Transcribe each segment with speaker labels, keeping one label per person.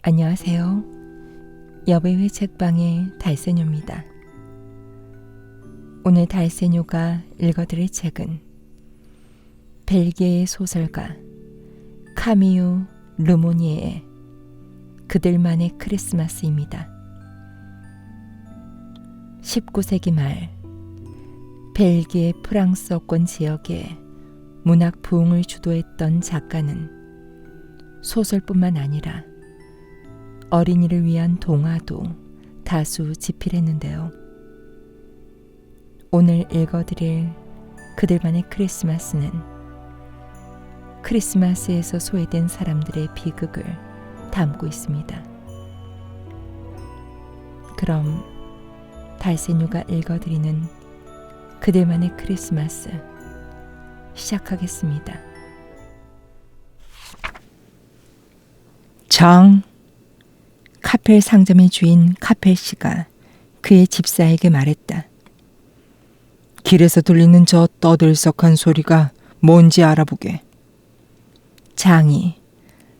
Speaker 1: 안녕하세요. 여배우의 책방의 달세뇨입니다. 오늘 달세뇨가 읽어드릴 책은 벨기에의 소설가 카미유 르모니에의 그들만의 크리스마스입니다. 19세기 말 벨기에 프랑스어권 지역에 문학 부흥을 주도했던 작가는 소설뿐만 아니라 어린이를 위한 동화도 다수 집필했는데요. 오늘 읽어드릴 그들만의 크리스마스는 크리스마스에서 소외된 사람들의 비극을 담고 있습니다. 그럼 달세뇨가 읽어드리는 그들만의 크리스마스 시작하겠습니다. 카펠 상점의 주인 카펠 씨가 그의 집사에게 말했다.
Speaker 2: 길에서 들리는 저 떠들썩한 소리가 뭔지 알아보게.
Speaker 1: 장이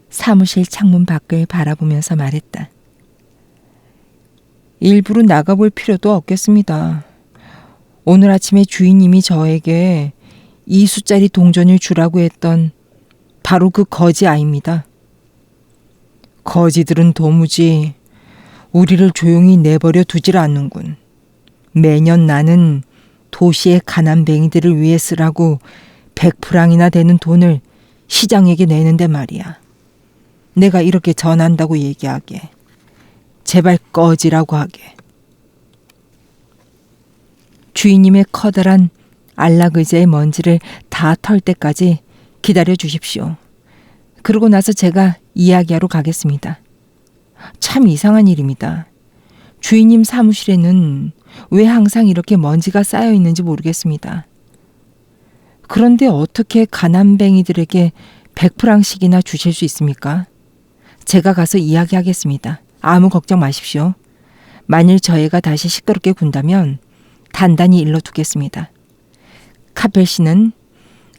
Speaker 1: 사무실 창문 밖을 바라보면서 말했다.
Speaker 2: 일부러 나가볼 필요도 없겠습니다. 오늘 아침에 주인님이 저에게 2수짜리 동전을 주라고 했던 바로 그 거지 아이입니다. 거지들은 도무지 우리를 조용히 내버려 두질 않는군. 매년 나는 도시의 가난뱅이들을 위해 쓰라고 100프랑이나 되는 돈을 시장에게 내는데 말이야. 내가 이렇게 전한다고 얘기하게. 제발 꺼지라고 하게.
Speaker 1: 주인님의 커다란 안락의자의 먼지를 다 털 때까지 기다려 주십시오. 그러고 나서 제가 이야기하러 가겠습니다. 참 이상한 일입니다. 주인님 사무실에는 왜 항상 이렇게 먼지가 쌓여 있는지 모르겠습니다. 그런데 어떻게 가난뱅이들에게 100프랑씩이나 주실 수 있습니까? 제가 가서 이야기하겠습니다. 아무 걱정 마십시오. 만일 저 애가 다시 시끄럽게 군다면 단단히 일러두겠습니다. 카펠 씨는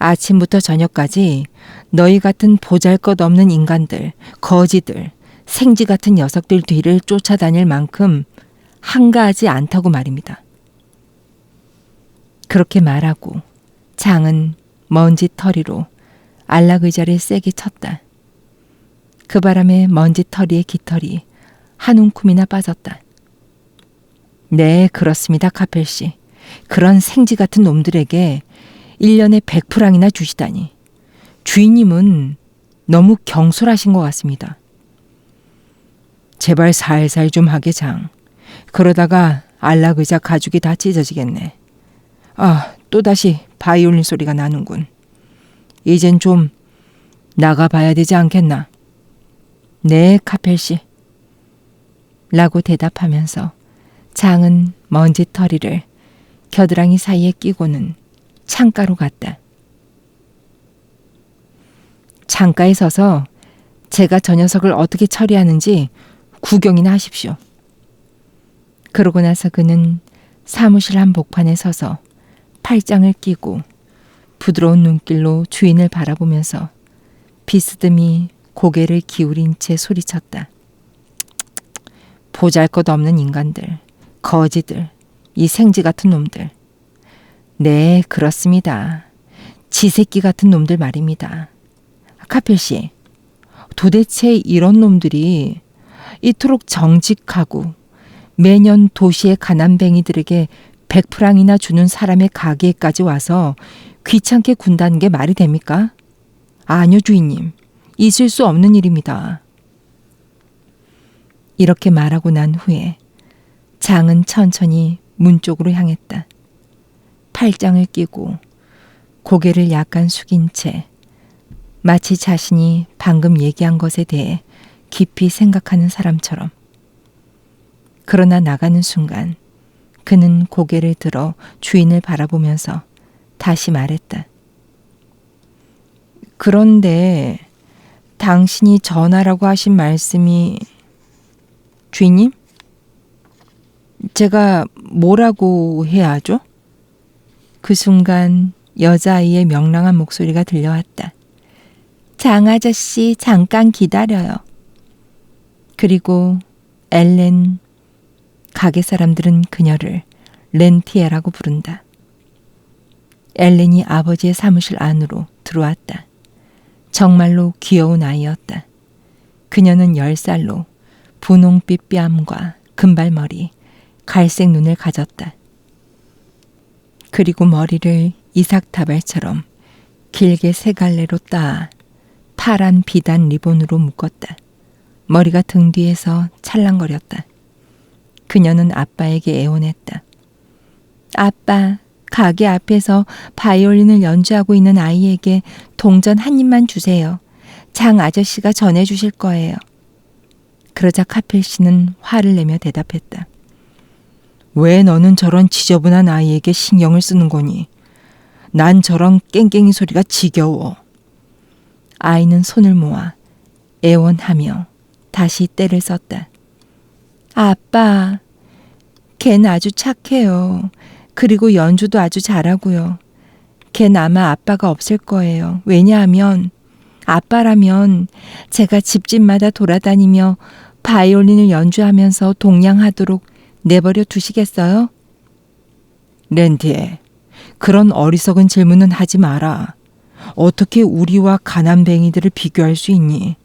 Speaker 1: 아침부터 저녁까지 너희 같은 보잘것없는 인간들, 거지들, 생쥐 같은 녀석들 뒤를 쫓아다닐 만큼 한가하지 않다고 말입니다. 그렇게 말하고 장은 먼지털이로 안락의자를 세게 쳤다. 그 바람에 먼지털이의 깃털이 한 움큼이나 빠졌다. 네, 그렇습니다, 카펠 씨. 그런 생쥐 같은 놈들에게 1년에 100프랑이나 주시다니. 주인님은 너무 경솔하신 것 같습니다.
Speaker 2: 제발 살살 좀 하게 장. 그러다가 안락의자 가죽이 다 찢어지겠네. 아, 또다시 바이올린 소리가 나는군. 이젠 좀 나가봐야 되지 않겠나?
Speaker 1: 네, 카펠 씨. 라고 대답하면서 장은 먼지털이를 겨드랑이 사이에 끼고는 창가로 갔다. 창가에 서서 제가 저 녀석을 어떻게 처리하는지 구경이나 하십시오. 그러고 나서 그는 사무실 한복판에 서서 팔짱을 끼고 부드러운 눈길로 주인을 바라보면서 비스듬히 고개를 기울인 채 소리쳤다. 보잘것없는 인간들, 거지들, 이 생쥐 같은 놈들. 네, 그렇습니다. 지새끼 같은 놈들 말입니다. 카펠 씨, 도대체 이런 놈들이 이토록 정직하고 매년 도시의 가난뱅이들에게 100프랑이나 주는 사람의 가게까지 와서 귀찮게 군다는 게 말이 됩니까? 아니요, 주인님. 있을 수 없는 일입니다. 이렇게 말하고 난 후에 장은 천천히 문 쪽으로 향했다. 팔짱을 끼고 고개를 약간 숙인 채 마치 자신이 방금 얘기한 것에 대해 깊이 생각하는 사람처럼. 그러나 나가는 순간 그는 고개를 들어 주인을 바라보면서 다시 말했다. 그런데 당신이 전하라고 하신 말씀이... 주인님? 제가 뭐라고 해야 하죠? 그 순간 여자아이의 명랑한 목소리가 들려왔다. 장 아저씨, 잠깐 기다려요. 그리고 엘렌, 가게 사람들은 그녀를 렌티에라고 부른다. 엘렌이 아버지의 사무실 안으로 들어왔다. 정말로 귀여운 아이였다. 그녀는 10살로 분홍빛 뺨과 금발머리, 갈색 눈을 가졌다. 그리고 머리를 이삭다발처럼 길게 세 갈래로 따 파란 비단 리본으로 묶었다. 머리가 등 뒤에서 찰랑거렸다. 그녀는 아빠에게 애원했다. 아빠, 가게 앞에서 바이올린을 연주하고 있는 아이에게 동전 한 입만 주세요. 장 아저씨가 전해주실 거예요. 그러자 카펠 씨는 화를 내며 대답했다. 왜 너는 저런 지저분한 아이에게 신경을 쓰는 거니? 난 저런 깽깽이 소리가 지겨워. 아이는 손을 모아 애원하며 다시 떼를 썼다. 아빠, 걘 아주 착해요. 그리고 연주도 아주 잘하고요. 걘 아마 아빠가 없을 거예요. 왜냐하면 아빠라면 제가 집집마다 돌아다니며 바이올린을 연주하면서 동냥하도록 내버려 두시겠어요? 렌티에, 그런 어리석은 질문은 하지 마라. 어떻게 우리와 가난뱅이들을 비교할 수 있니?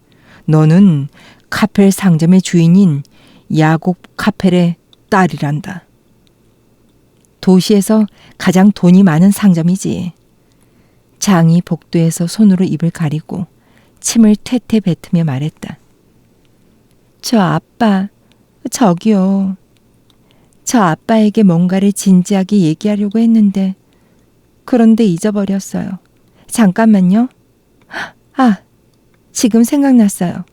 Speaker 1: 너는 카펠 상점의 주인인 야곱 카펠의 딸이란다. 도시에서 가장 돈이 많은 상점이지. 장이 복도에서 손으로 입을 가리고 침을 퇴퇴 뱉으며 말했다. 저 아빠, 저기요. 저 아빠에게 뭔가를 진지하게 얘기하려고 했는데 그런데 잊어버렸어요. 잠깐만요. 아, 지금 생각났어요.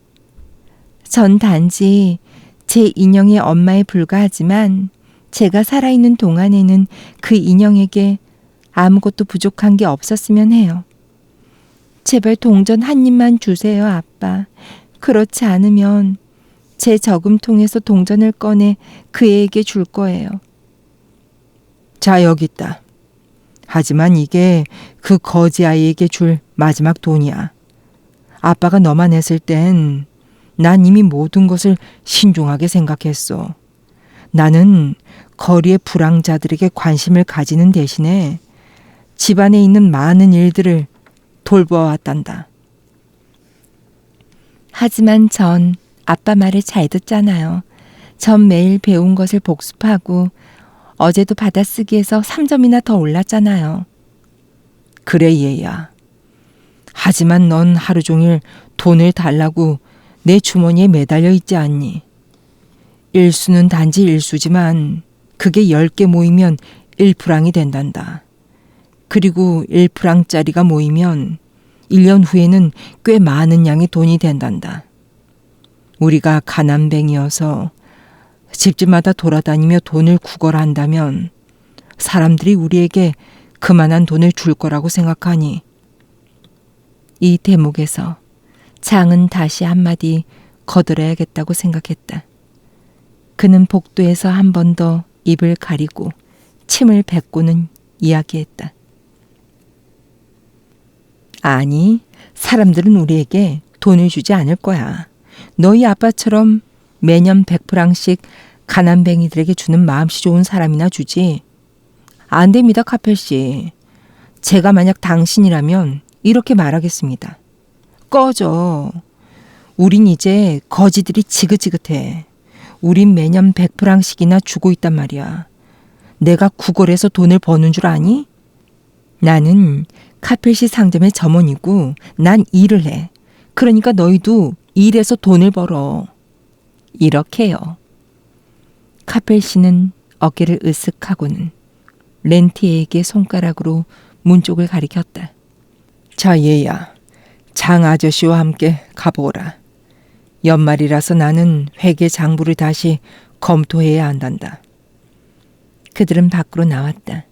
Speaker 1: 전 단지 제 인형의 엄마에 불과하지만 제가 살아있는 동안에는 그 인형에게 아무것도 부족한 게 없었으면 해요. 제발 동전 한 입만 주세요, 아빠. 그렇지 않으면 제 저금통에서 동전을 꺼내 그 애에게 줄 거예요. 자, 여기 있다. 하지만 이게 그 거지 아이에게 줄 마지막 돈이야. 아빠가 너만 했을 땐 난 이미 모든 것을 신중하게 생각했어. 나는 거리의 불황자들에게 관심을 가지는 대신에 집안에 있는 많은 일들을 돌보아왔단다. 하지만 전 아빠 말을 잘 듣잖아요. 전 매일 배운 것을 복습하고 어제도 받아쓰기에서 3점이나 더 올랐잖아요. 그래, 얘야. 하지만 넌 하루 종일 돈을 달라고 내 주머니에 매달려 있지 않니? 일수는 단지 일수지만 그게 10개 모이면 1프랑이 된단다. 그리고 1프랑짜리가 모이면 1년 후에는 꽤 많은 양의 돈이 된단다. 우리가 가난뱅이여서 집집마다 돌아다니며 돈을 구걸한다면 사람들이 우리에게 그만한 돈을 줄 거라고 생각하니? 이 대목에서 장은 다시 한마디 거들어야겠다고 생각했다. 그는 복도에서 한 번 더 입을 가리고 침을 뱉고는 이야기했다. 아니, 사람들은 우리에게 돈을 주지 않을 거야. 너희 아빠처럼 매년 100프랑씩 가난뱅이들에게 주는 마음씨 좋은 사람이나 주지. 안 됩니다, 카펠 씨. 제가 만약 당신이라면 이렇게 말하겠습니다. 꺼져. 우린 이제 거지들이 지긋지긋해. 우린 매년 100프랑씩이나 주고 있단 말이야. 내가 구걸해서 돈을 버는 줄 아니? 나는 카펠시 상점의 점원이고 난 일을 해. 그러니까 너희도 일해서 돈을 벌어. 이렇게요. 카펠시는 어깨를 으쓱하고는 렌티에게 손가락으로 문 쪽을 가리켰다. 자, 얘야. 장 아저씨와 함께 가보거라. 연말이라서 나는 회계 장부를 다시 검토해야 한단다. 그들은 밖으로 나왔다.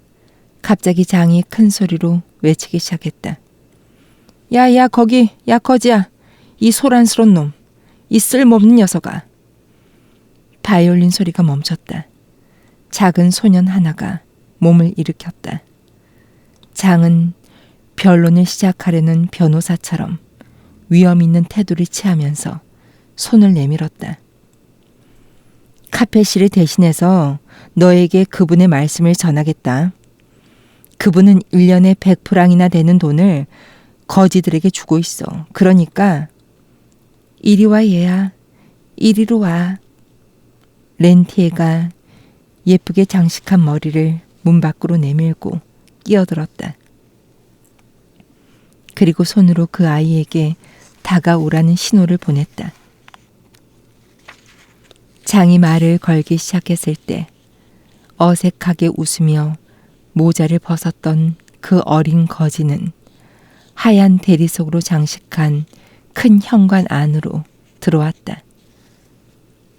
Speaker 1: 갑자기 장이 큰 소리로 외치기 시작했다. 야, 거기, 야, 거지야. 이 소란스러운 놈. 이 쓸모없는 녀석아. 바이올린 소리가 멈췄다. 작은 소년 하나가 몸을 일으켰다. 장은 변론을 시작하려는 변호사처럼 위험 있는 태도를 취하면서 손을 내밀었다. 카페 씨를 대신해서 너에게 그분의 말씀을 전하겠다. 그분은 1년에 100프랑이나 되는 돈을 거지들에게 주고 있어. 그러니까 이리 와 얘야. 이리로 와. 렌티에가 예쁘게 장식한 머리를 문 밖으로 내밀고 끼어들었다. 그리고 손으로 그 아이에게 다가오라는 신호를 보냈다. 장이 말을 걸기 시작했을 때 어색하게 웃으며 모자를 벗었던 그 어린 거지는 하얀 대리석으로 장식한 큰 현관 안으로 들어왔다.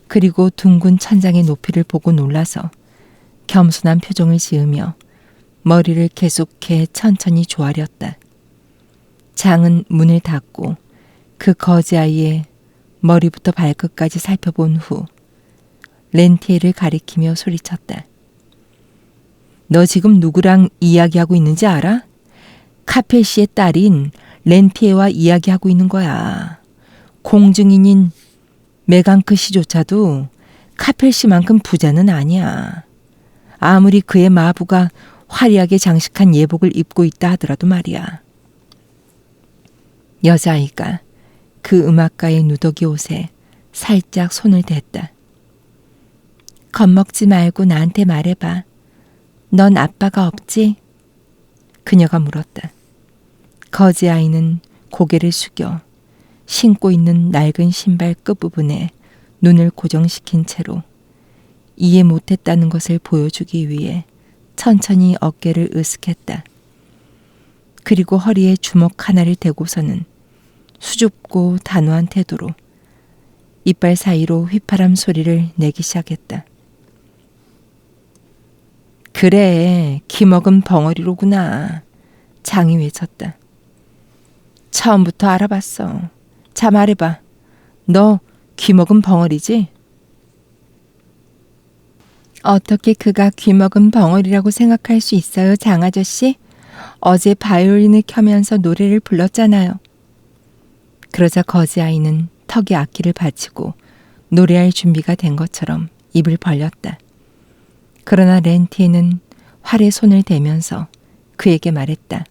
Speaker 1: 그리고 둥근 천장의 높이를 보고 놀라서 겸손한 표정을 지으며 머리를 계속해 천천히 조아렸다. 장은 문을 닫고 그 거지 아이의 머리부터 발끝까지 살펴본 후 렌티에를 가리키며 소리쳤다. 너 지금 누구랑 이야기하고 있는지 알아? 카페 씨의 딸인 렌티에와 이야기하고 있는 거야. 공증인인 메강크 씨조차도 카펠 씨만큼 부자는 아니야. 아무리 그의 마부가 화려하게 장식한 예복을 입고 있다 하더라도 말이야. 여자아이가 그 음악가의 누더기 옷에 살짝 손을 댔다. 겁먹지 말고 나한테 말해봐. 넌 아빠가 없지? 그녀가 물었다. 거지 아이는 고개를 숙여 신고 있는 낡은 신발 끝부분에 눈을 고정시킨 채로 이해 못했다는 것을 보여주기 위해 천천히 어깨를 으쓱했다. 그리고 허리에 주먹 하나를 대고서는 수줍고 단호한 태도로 이빨 사이로 휘파람 소리를 내기 시작했다. 그래, 기먹은 벙어리로구나. 장이 외쳤다. 처음부터 알아봤어. 자, 말해봐. 너 귀먹은 벙어리지? 어떻게 그가 귀먹은 벙어리라고 생각할 수 있어요, 장아저씨? 어제 바이올린을 켜면서 노래를 불렀잖아요. 그러자 거지 아이는 턱에 악기를 받치고 노래할 준비가 된 것처럼 입을 벌렸다. 그러나 렌티에는 활에 손을 대면서 그에게 말했다.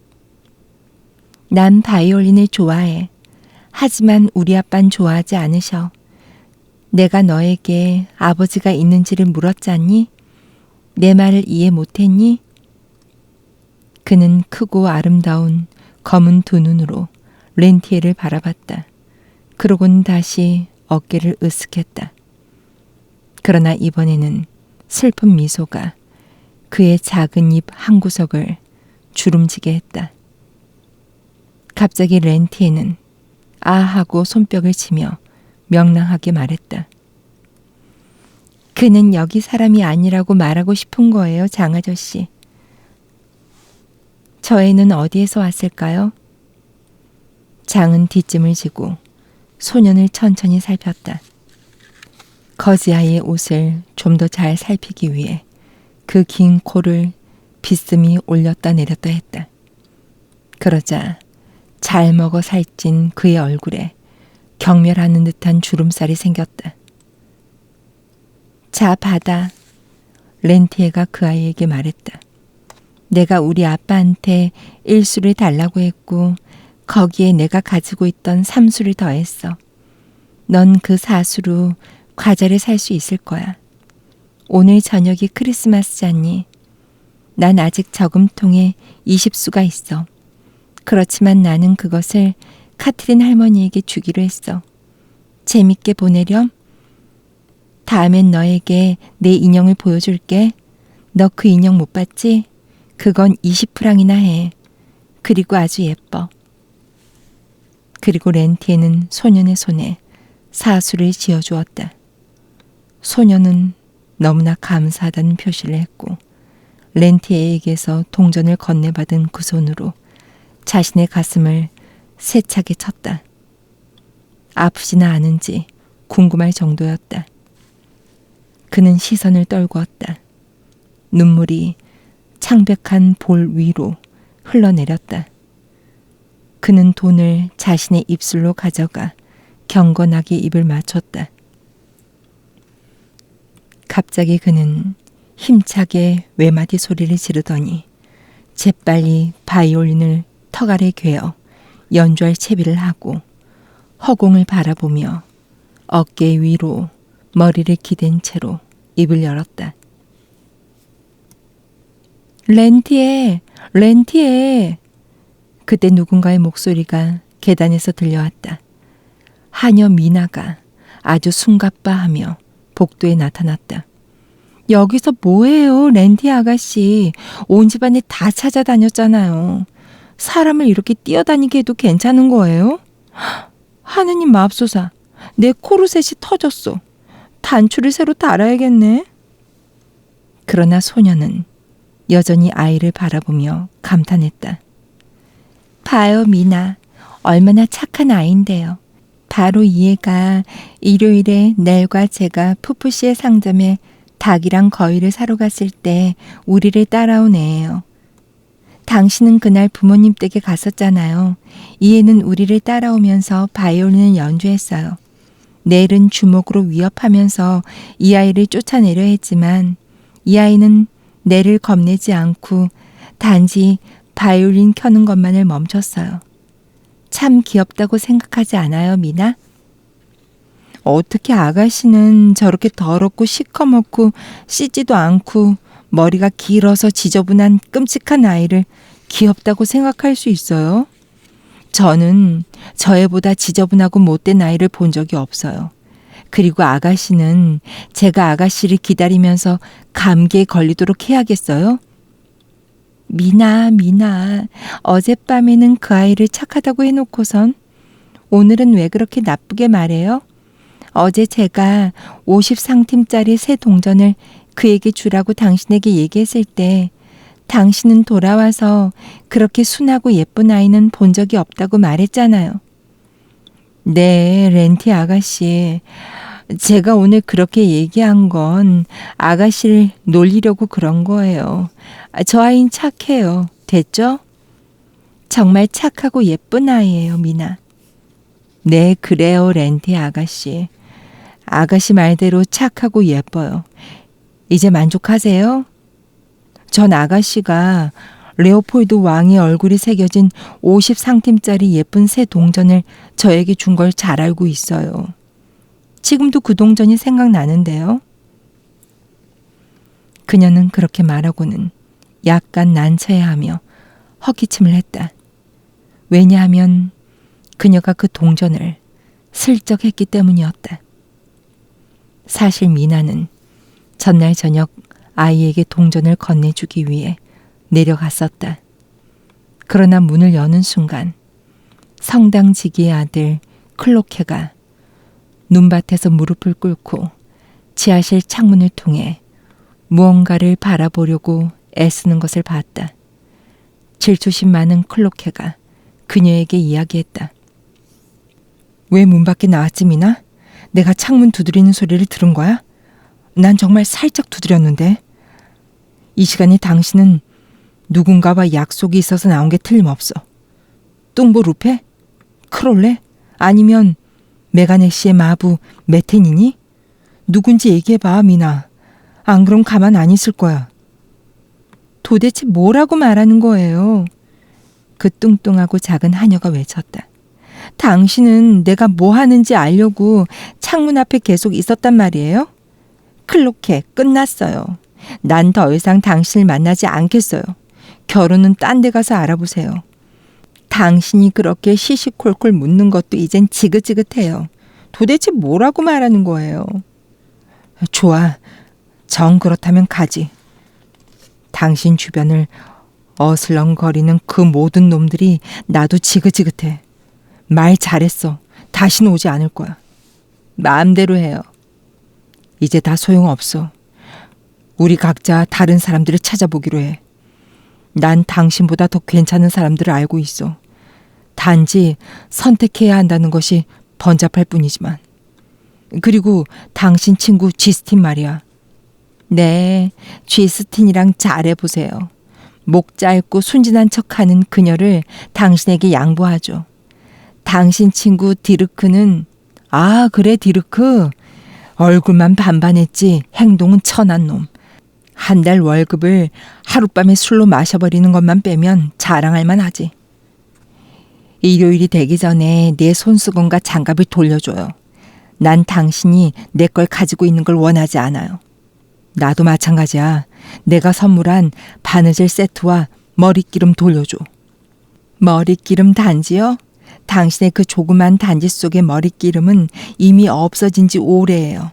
Speaker 1: 난 바이올린을 좋아해. 하지만 우리 아빤 좋아하지 않으셔. 내가 너에게 아버지가 있는지를 물었잖니? 내 말을 이해 못했니? 그는 크고 아름다운 검은 두 눈으로 렌티에를 바라봤다. 그러곤 다시 어깨를 으쓱했다. 그러나 이번에는 슬픈 미소가 그의 작은 입 한 구석을 주름지게 했다. 갑자기 렌티에는 아 하고 손뼉을 치며 명랑하게 말했다. 그는 여기 사람이 아니라고 말하고 싶은 거예요, 장아저씨. 저 애는 어디에서 왔을까요? 장은 뒷짐을 지고 소년을 천천히 살폈다. 거지아이의 옷을 좀 더 잘 살피기 위해 그 긴 코를 비스듬히 올렸다 내렸다 했다. 그러자 잘 먹어 살찐 그의 얼굴에 경멸하는 듯한 주름살이 생겼다. 자, 받아. 렌티에가 그 아이에게 말했다. 내가 우리 아빠한테 1수를 달라고 했고 거기에 내가 가지고 있던 3수를 더했어. 넌 그 4수로 과자를 살 수 있을 거야. 오늘 저녁이 크리스마스잖니. 난 아직 저금통에 20수가 있어. 그렇지만 나는 그것을 카트린 할머니에게 주기로 했어. 재밌게 보내렴. 다음엔 너에게 내 인형을 보여줄게. 너 그 인형 못 봤지? 그건 20프랑이나 해. 그리고 아주 예뻐. 그리고 렌티에는 소년의 손에 사수를 지어주었다. 소년은 너무나 감사하다는 표시를 했고 렌티에에게서 동전을 건네받은 그 손으로 자신의 가슴을 세차게 쳤다. 아프지나 않은지 궁금할 정도였다. 그는 시선을 떨구었다. 눈물이 창백한 볼 위로 흘러내렸다. 그는 돈을 자신의 입술로 가져가 경건하게 입을 맞췄다. 갑자기 그는 힘차게 외마디 소리를 지르더니 재빨리 바이올린을 턱 아래 괴어 연주할 채비를 하고 허공을 바라보며 어깨 위로 머리를 기댄 채로 입을 열었다. 렌티에, 렌티에. 그때 누군가의 목소리가 계단에서 들려왔다. 하녀 미나가 아주 숨가빠하며 복도에 나타났다. 여기서 뭐해요, 렌티 아가씨. 온 집안에 다 찾아다녔잖아요. 사람을 이렇게 뛰어다니게 해도 괜찮은 거예요? 하느님 맙소사, 내 코르셋이 터졌어. 단추를 새로 달아야겠네. 그러나 소녀는 여전히 아이를 바라보며 감탄했다. 봐요, 미나. 얼마나 착한 아이인데요. 바로 이 애가 일요일에 넬과 제가 푸푸시의 상점에 닭이랑 거위를 사러 갔을 때 우리를 따라온 애예요. 당신은 그날 부모님 댁에 갔었잖아요. 이 애는 우리를 따라오면서 바이올린을 연주했어요. 넬은 주먹으로 위협하면서 이 아이를 쫓아내려 했지만 이 아이는 넬을 겁내지 않고 단지 바이올린 켜는 것만을 멈췄어요. 참 귀엽다고 생각하지 않아요, 미나? 어떻게 아가씨는 저렇게 더럽고 시커멓고 씻지도 않고 머리가 길어서 지저분한 끔찍한 아이를 귀엽다고 생각할 수 있어요? 저는 저 애보다 지저분하고 못된 아이를 본 적이 없어요. 그리고 아가씨는 제가 아가씨를 기다리면서 감기에 걸리도록 해야겠어요? 미나, 어젯밤에는 그 아이를 착하다고 해놓고선 오늘은 왜 그렇게 나쁘게 말해요? 어제 제가 50상팀짜리 새 동전을 그에게 주라고 당신에게 얘기했을 때 당신은 돌아와서 그렇게 순하고 예쁜 아이는 본 적이 없다고 말했잖아요. 네, 렌티 아가씨. 제가 오늘 그렇게 얘기한 건 아가씨를 놀리려고 그런 거예요. 저 아이는 착해요. 됐죠? 정말 착하고 예쁜 아이예요, 미나. 네, 그래요, 렌티 아가씨. 아가씨 말대로 착하고 예뻐요. 이제 만족하세요? 전 아가씨가 레오폴드 왕의 얼굴이 새겨진 50상팀짜리 예쁜 새 동전을 저에게 준 걸 잘 알고 있어요. 지금도 그 동전이 생각나는데요. 그녀는 그렇게 말하고는 약간 난처해하며 헛기침을 했다. 왜냐하면 그녀가 그 동전을 슬쩍 했기 때문이었다. 사실 미나는 전날 저녁 아이에게 동전을 건네주기 위해 내려갔었다. 그러나 문을 여는 순간 성당지기의 아들 클로케가 눈밭에서 무릎을 꿇고 지하실 창문을 통해 무언가를 바라보려고 애쓰는 것을 봤다. 질투심 많은 클로케가 그녀에게 이야기했다. 왜 문 밖에 나왔지, 미나? 내가 창문 두드리는 소리를 들은 거야? 난 정말 살짝 두드렸는데. 이 시간에 당신은 누군가와 약속이 있어서 나온 게 틀림없어. 뚱보 루페? 크롤레? 아니면 메가네시의 마부 메테니니? 누군지 얘기해봐, 미나. 안 그럼 가만 안 있을 거야. 도대체 뭐라고 말하는 거예요? 그 뚱뚱하고 작은 하녀가 외쳤다. 당신은 내가 뭐 하는지 알려고 창문 앞에 계속 있었단 말이에요? 클로케, 끝났어요. 난 더 이상 당신을 만나지 않겠어요. 결혼은 딴 데 가서 알아보세요. 당신이 그렇게 시시콜콜 묻는 것도 이젠 지긋지긋해요. 도대체 뭐라고 말하는 거예요? 좋아. 정 그렇다면 가지. 당신 주변을 어슬렁거리는 그 모든 놈들이 나도 지긋지긋해. 말 잘했어. 다시는 오지 않을 거야. 마음대로 해요. 이제 다 소용없어. 우리 각자 다른 사람들을 찾아보기로 해. 난 당신보다 더 괜찮은 사람들을 알고 있어. 단지 선택해야 한다는 것이 번잡할 뿐이지만. 그리고 당신 친구 지스틴 말이야. 네, 지스틴이랑 잘해보세요. 목 짧고 순진한 척하는 그녀를 당신에게 양보하죠. 당신 친구 디르크는, 아, 그래, 디르크. 얼굴만 반반했지 행동은 천한 놈. 한 달 월급을 하룻밤에 술로 마셔버리는 것만 빼면 자랑할 만하지. 일요일이 되기 전에 내 손수건과 장갑을 돌려줘요. 난 당신이 내 걸 가지고 있는 걸 원하지 않아요. 나도 마찬가지야. 내가 선물한 바느질 세트와 머리기름 돌려줘. 머리기름 단지요? 당신의 그 조그만 단지 속의 머리기름은 이미 없어진 지 오래예요.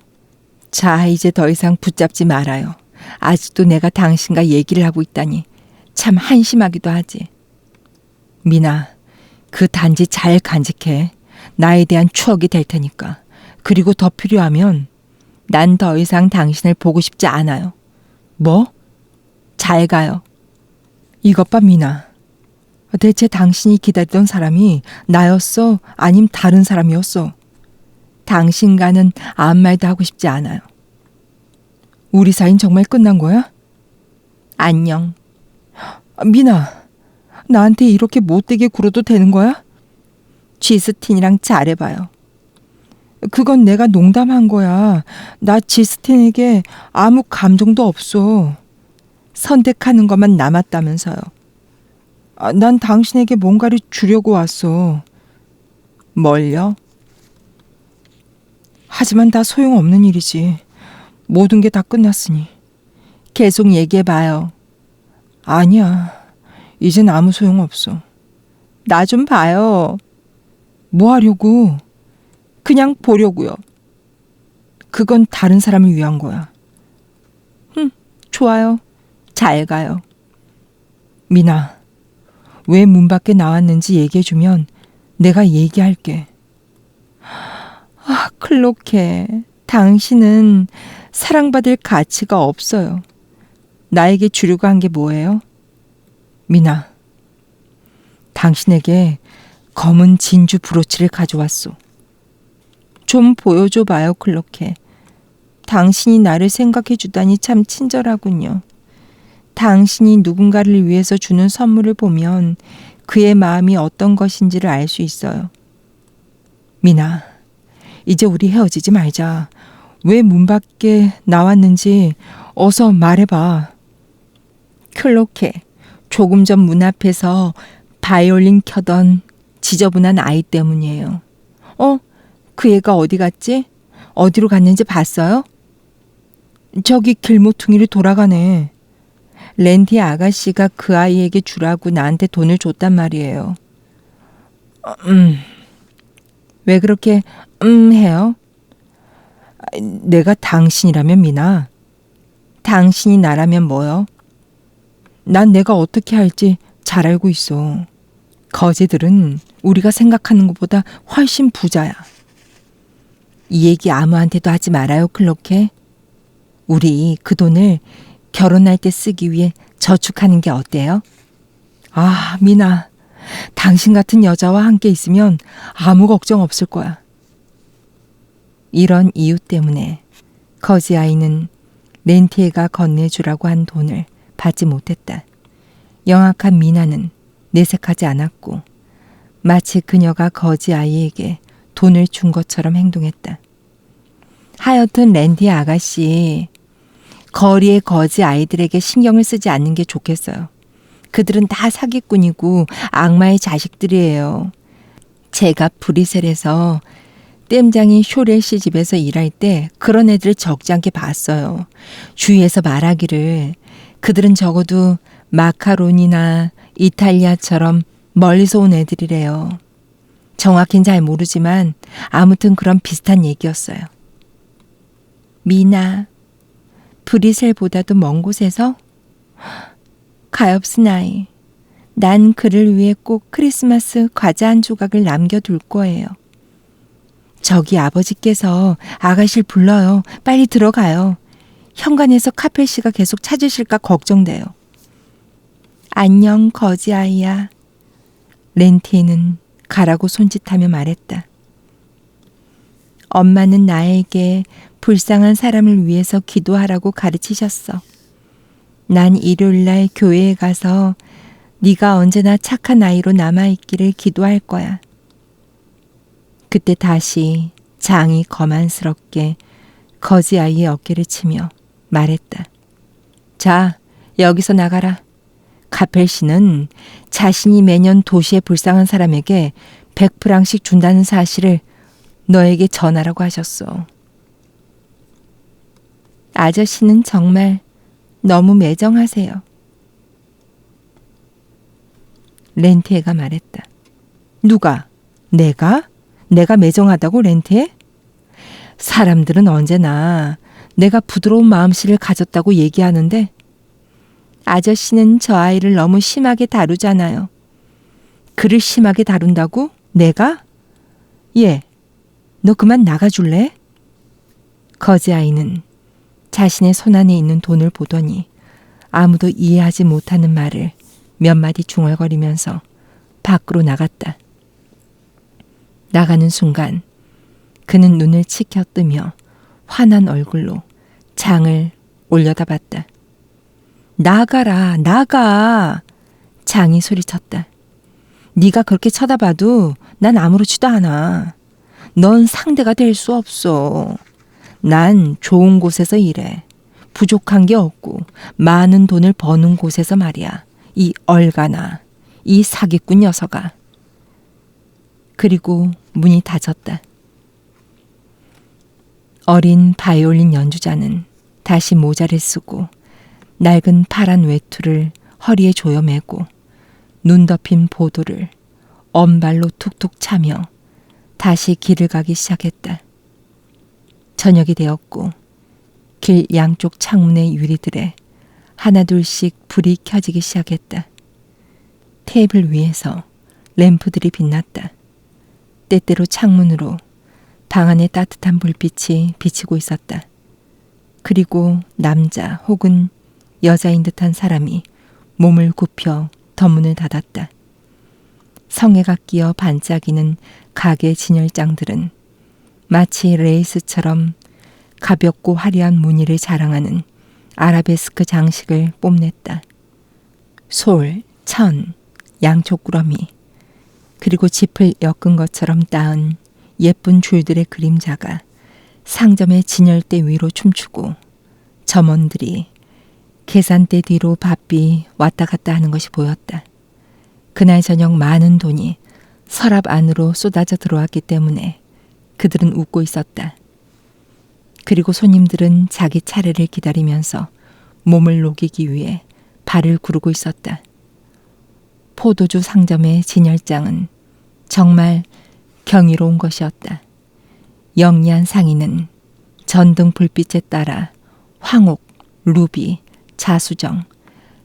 Speaker 1: 자, 이제 더 이상 붙잡지 말아요. 아직도 내가 당신과 얘기를 하고 있다니 참 한심하기도 하지. 미나, 그 단지 잘 간직해. 나에 대한 추억이 될 테니까. 그리고 더 필요하면 난 더 이상 당신을 보고 싶지 않아요. 뭐? 잘 가요. 이것 봐, 미나. 대체 당신이 기다리던 사람이 나였어? 아님 다른 사람이었어? 당신과는 아무 말도 하고 싶지 않아요. 우리 사이는 정말 끝난 거야? 안녕. 미나, 나한테 이렇게 못되게 굴어도 되는 거야? 지스틴이랑 잘해봐요. 그건 내가 농담한 거야. 나 지스틴에게 아무 감정도 없어. 선택하는 것만 남았다면서요. 난 당신에게 뭔가를 주려고 왔어. 뭘요? 하지만 다 소용없는 일이지. 모든 게 다 끝났으니. 계속 얘기해봐요. 아니야. 이젠 아무 소용없어. 나 좀 봐요. 뭐 하려고? 그냥 보려고요. 그건 다른 사람을 위한 거야. 좋아요. 잘 가요. 미나, 왜 문 밖에 나왔는지 얘기해주면 내가 얘기할게. 클로케, 당신은 사랑받을 가치가 없어요. 나에게 주려고 한 게 뭐예요? 미나, 당신에게 검은 진주 브로치를 가져왔소. 좀 보여줘 봐요, 클로케. 당신이 나를 생각해 주다니 참 친절하군요. 당신이 누군가를 위해서 주는 선물을 보면 그의 마음이 어떤 것인지를 알 수 있어요. 미나, 이제 우리 헤어지지 말자. 왜 문 밖에 나왔는지 어서 말해봐. 클로케, 조금 전 문 앞에서 바이올린 켜던 지저분한 아이 때문이에요. 그 애가 어디 갔지? 어디로 갔는지 봤어요? 저기 길모퉁이를 돌아가네. 랜디 아가씨가 그 아이에게 주라고 나한테 돈을 줬단 말이에요. 왜 그렇게 해요? 내가 당신이라면 미나. 당신이 나라면 뭐요? 난 내가 어떻게 할지 잘 알고 있어. 거지들은 우리가 생각하는 것보다 훨씬 부자야. 이 얘기 아무한테도 하지 말아요, 클로케. 우리 그 돈을 결혼할 때 쓰기 위해 저축하는 게 어때요? 미나, 당신 같은 여자와 함께 있으면 아무 걱정 없을 거야. 이런 이유 때문에 거지 아이는 렌티에가 건네주라고 한 돈을 받지 못했다. 영악한 미나는 내색하지 않았고 마치 그녀가 거지 아이에게 돈을 준 것처럼 행동했다. 하여튼 랜디 아가씨, 거리의 거지 아이들에게 신경을 쓰지 않는 게 좋겠어요. 그들은 다 사기꾼이고 악마의 자식들이에요. 제가 브리셀에서 땜장인 쇼렐씨 집에서 일할 때 그런 애들을 적지 않게 봤어요. 주위에서 말하기를 그들은 적어도 마카로니나 이탈리아처럼 멀리서 온 애들이래요. 정확히는 잘 모르지만 아무튼 그런 비슷한 얘기였어요. 미나, 브리셀보다도 먼 곳에서? 가엾나이. 난 그를 위해 꼭 크리스마스 과자 한 조각을 남겨둘 거예요. 저기 아버지께서 아가씨를 불러요. 빨리 들어가요. 현관에서 카펠 씨가 계속 찾으실까 걱정돼요. 안녕, 거지 아이야. 렌티에는 가라고 손짓하며 말했다. 엄마는 나에게 불쌍한 사람을 위해서 기도하라고 가르치셨어. 난 일요일날 교회에 가서 네가 언제나 착한 아이로 남아있기를 기도할 거야. 그때 다시 장이 거만스럽게 거지 아이의 어깨를 치며 말했다. 자, 여기서 나가라. 카펠 씨는 자신이 매년 도시의 불쌍한 사람에게 100프랑씩 준다는 사실을 너에게 전하라고 하셨어. 아저씨는 정말 너무 매정하세요. 렌티에가 말했다. 누가? 내가? 내가 매정하다고 렌티에? 사람들은 언제나 내가 부드러운 마음씨를 가졌다고 얘기하는데 아저씨는 저 아이를 너무 심하게 다루잖아요. 그를 심하게 다룬다고? 내가? 예, 너 그만 나가줄래? 거지 아이는 자신의 손안에 있는 돈을 보더니 아무도 이해하지 못하는 말을 몇 마디 중얼거리면서 밖으로 나갔다. 나가는 순간 그는 눈을 치켜뜨며 환한 얼굴로 장을 올려다봤다. 나가라, 나가! 장이 소리쳤다. 네가 그렇게 쳐다봐도 난 아무렇지도 않아. 넌 상대가 될 수 없어. 난 좋은 곳에서 일해. 부족한 게 없고 많은 돈을 버는 곳에서 말이야. 이 얼가나, 이 사기꾼 녀석아. 그리고 문이 닫혔다. 어린 바이올린 연주자는 다시 모자를 쓰고 낡은 파란 외투를 허리에 조여매고 눈 덮인 보도를 엄발로 툭툭 차며 다시 길을 가기 시작했다. 저녁이 되었고 길 양쪽 창문의 유리들에 하나둘씩 불이 켜지기 시작했다. 테이블 위에서 램프들이 빛났다. 때때로 창문으로 방 안의 따뜻한 불빛이 비치고 있었다. 그리고 남자 혹은 여자인 듯한 사람이 몸을 굽혀 덧문을 닫았다. 성에가 끼어 반짝이는 가게 진열장들은 마치 레이스처럼 가볍고 화려한 무늬를 자랑하는 아라베스크 장식을 뽐냈다. 솔, 천, 양초꾸러미, 그리고 짚을 엮은 것처럼 따은 예쁜 줄들의 그림자가 상점의 진열대 위로 춤추고 점원들이 계산대 뒤로 바삐 왔다 갔다 하는 것이 보였다. 그날 저녁 많은 돈이 서랍 안으로 쏟아져 들어왔기 때문에 그들은 웃고 있었다. 그리고 손님들은 자기 차례를 기다리면서 몸을 녹이기 위해 발을 구르고 있었다. 포도주 상점의 진열장은 정말 경이로운 것이었다. 영리한 상인은 전등 불빛에 따라 황옥, 루비, 자수정,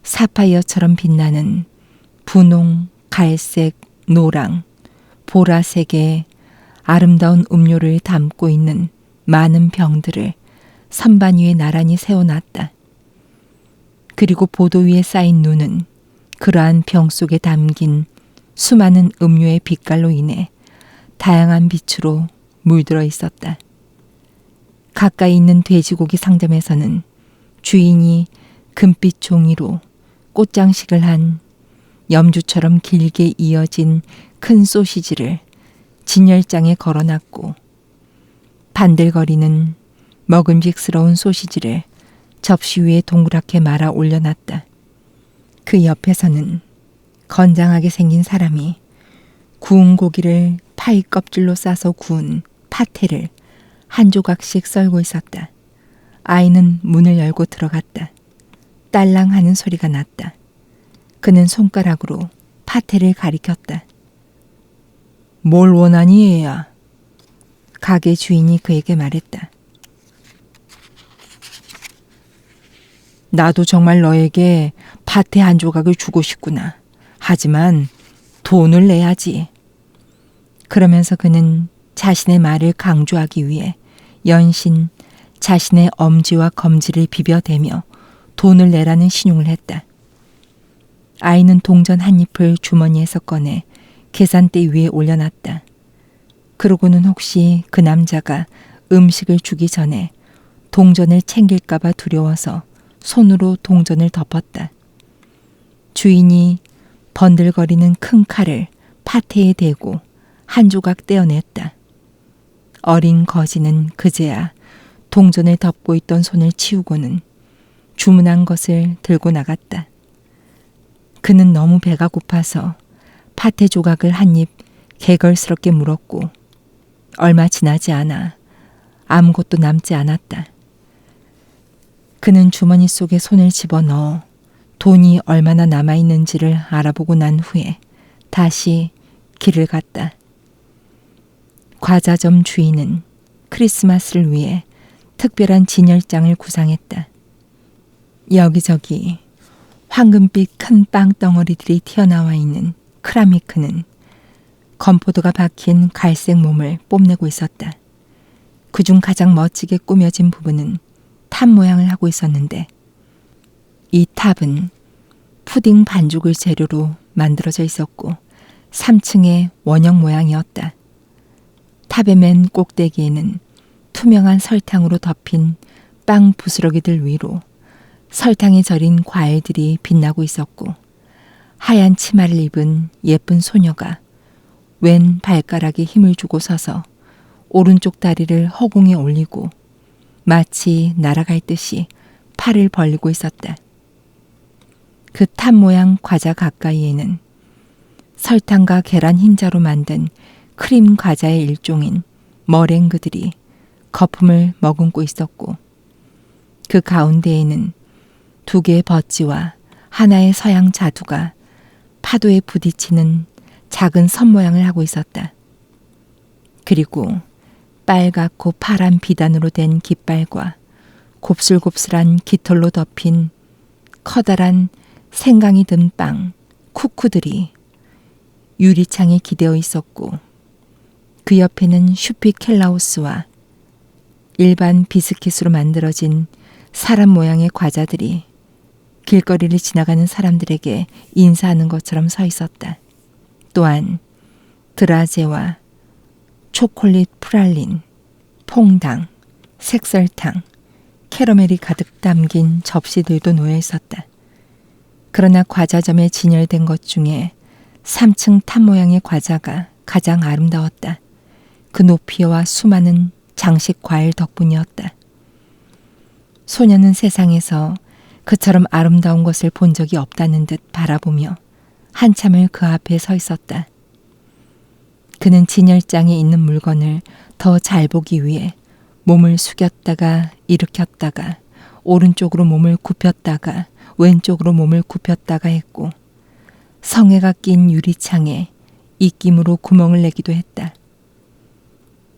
Speaker 1: 사파이어처럼 빛나는 분홍, 갈색, 노랑, 보라색의 아름다운 음료를 담고 있는 많은 병들을 선반 위에 나란히 세워놨다. 그리고 보도 위에 쌓인 눈은 그러한 병 속에 담긴 수많은 음료의 빛깔로 인해 다양한 빛으로 물들어 있었다. 가까이 있는 돼지고기 상점에서는 주인이 금빛 종이로 꽃장식을 한 염주처럼 길게 이어진 큰 소시지를 진열장에 걸어놨고 반들거리는 먹음직스러운 소시지를 접시 위에 동그랗게 말아 올려놨다. 그 옆에서는 건장하게 생긴 사람이 구운 고기를 파이 껍질로 싸서 구운 파테를 한 조각씩 썰고 있었다. 아이는 문을 열고 들어갔다. 딸랑 하는 소리가 났다. 그는 손가락으로 파테를 가리켰다. 뭘 원하니 얘야? 가게 주인이 그에게 말했다. 나도 정말 너에게 파테 한 조각을 주고 싶구나. 하지만 돈을 내야지. 그러면서 그는 자신의 말을 강조하기 위해 연신 자신의 엄지와 검지를 비벼대며 돈을 내라는 신용을 했다. 아이는 동전 한 잎을 주머니에서 꺼내 계산대 위에 올려놨다. 그러고는 혹시 그 남자가 음식을 주기 전에 동전을 챙길까봐 두려워서 손으로 동전을 덮었다. 주인이 번들거리는 큰 칼을 파테에 대고 한 조각 떼어냈다. 어린 거지는 그제야 동전을 덮고 있던 손을 치우고는 주문한 것을 들고 나갔다. 그는 너무 배가 고파서 파테 조각을 한 입 개걸스럽게 물었고 얼마 지나지 않아 아무것도 남지 않았다. 그는 주머니 속에 손을 집어넣어 돈이 얼마나 남아있는지를 알아보고 난 후에 다시 길을 갔다. 과자점 주인은 크리스마스를 위해 특별한 진열장을 구상했다. 여기저기 황금빛 큰 빵덩어리들이 튀어나와 있는 크라미크는 건포도가 박힌 갈색 몸을 뽐내고 있었다. 그중 가장 멋지게 꾸며진 부분은 탑 모양을 하고 있었는데 이 탑은 푸딩 반죽을 재료로 만들어져 있었고 3층의 원형 모양이었다. 탑의 맨 꼭대기에는 투명한 설탕으로 덮인 빵 부스러기들 위로 설탕에 절인 과일들이 빛나고 있었고 하얀 치마를 입은 예쁜 소녀가 왼 발가락에 힘을 주고 서서 오른쪽 다리를 허공에 올리고 마치 날아갈 듯이 팔을 벌리고 있었다. 그 탑 모양 과자 가까이에는 설탕과 계란 흰자로 만든 크림 과자의 일종인 머랭그들이 거품을 머금고 있었고 그 가운데에는 2개의 버찌와 하나의 서양 자두가 파도에 부딪히는 작은 선 모양을 하고 있었다. 그리고 빨갛고 파란 비단으로 된 깃발과 곱슬곱슬한 깃털로 덮인 커다란 생강이 든 빵, 쿠쿠들이 유리창에 기대어 있었고 그 옆에는 슈피켈라우스와 일반 비스킷으로 만들어진 사람 모양의 과자들이 길거리를 지나가는 사람들에게 인사하는 것처럼 서 있었다. 또한 드라제와 초콜릿 프랄린, 퐁당, 색설탕, 캐러멜이 가득 담긴 접시들도 놓여 있었다. 그러나 과자점에 진열된 것 중에 3층 탑 모양의 과자가 가장 아름다웠다. 그 높이와 수많은 장식 과일 덕분이었다. 소녀는 세상에서 그처럼 아름다운 것을 본 적이 없다는 듯 바라보며 한참을 그 앞에 서 있었다. 그는 진열장에 있는 물건을 더 잘 보기 위해 몸을 숙였다가 일으켰다가 오른쪽으로 몸을 굽혔다가 왼쪽으로 몸을 굽혔다가 했고 성에가 낀 유리창에 입김으로 구멍을 내기도 했다.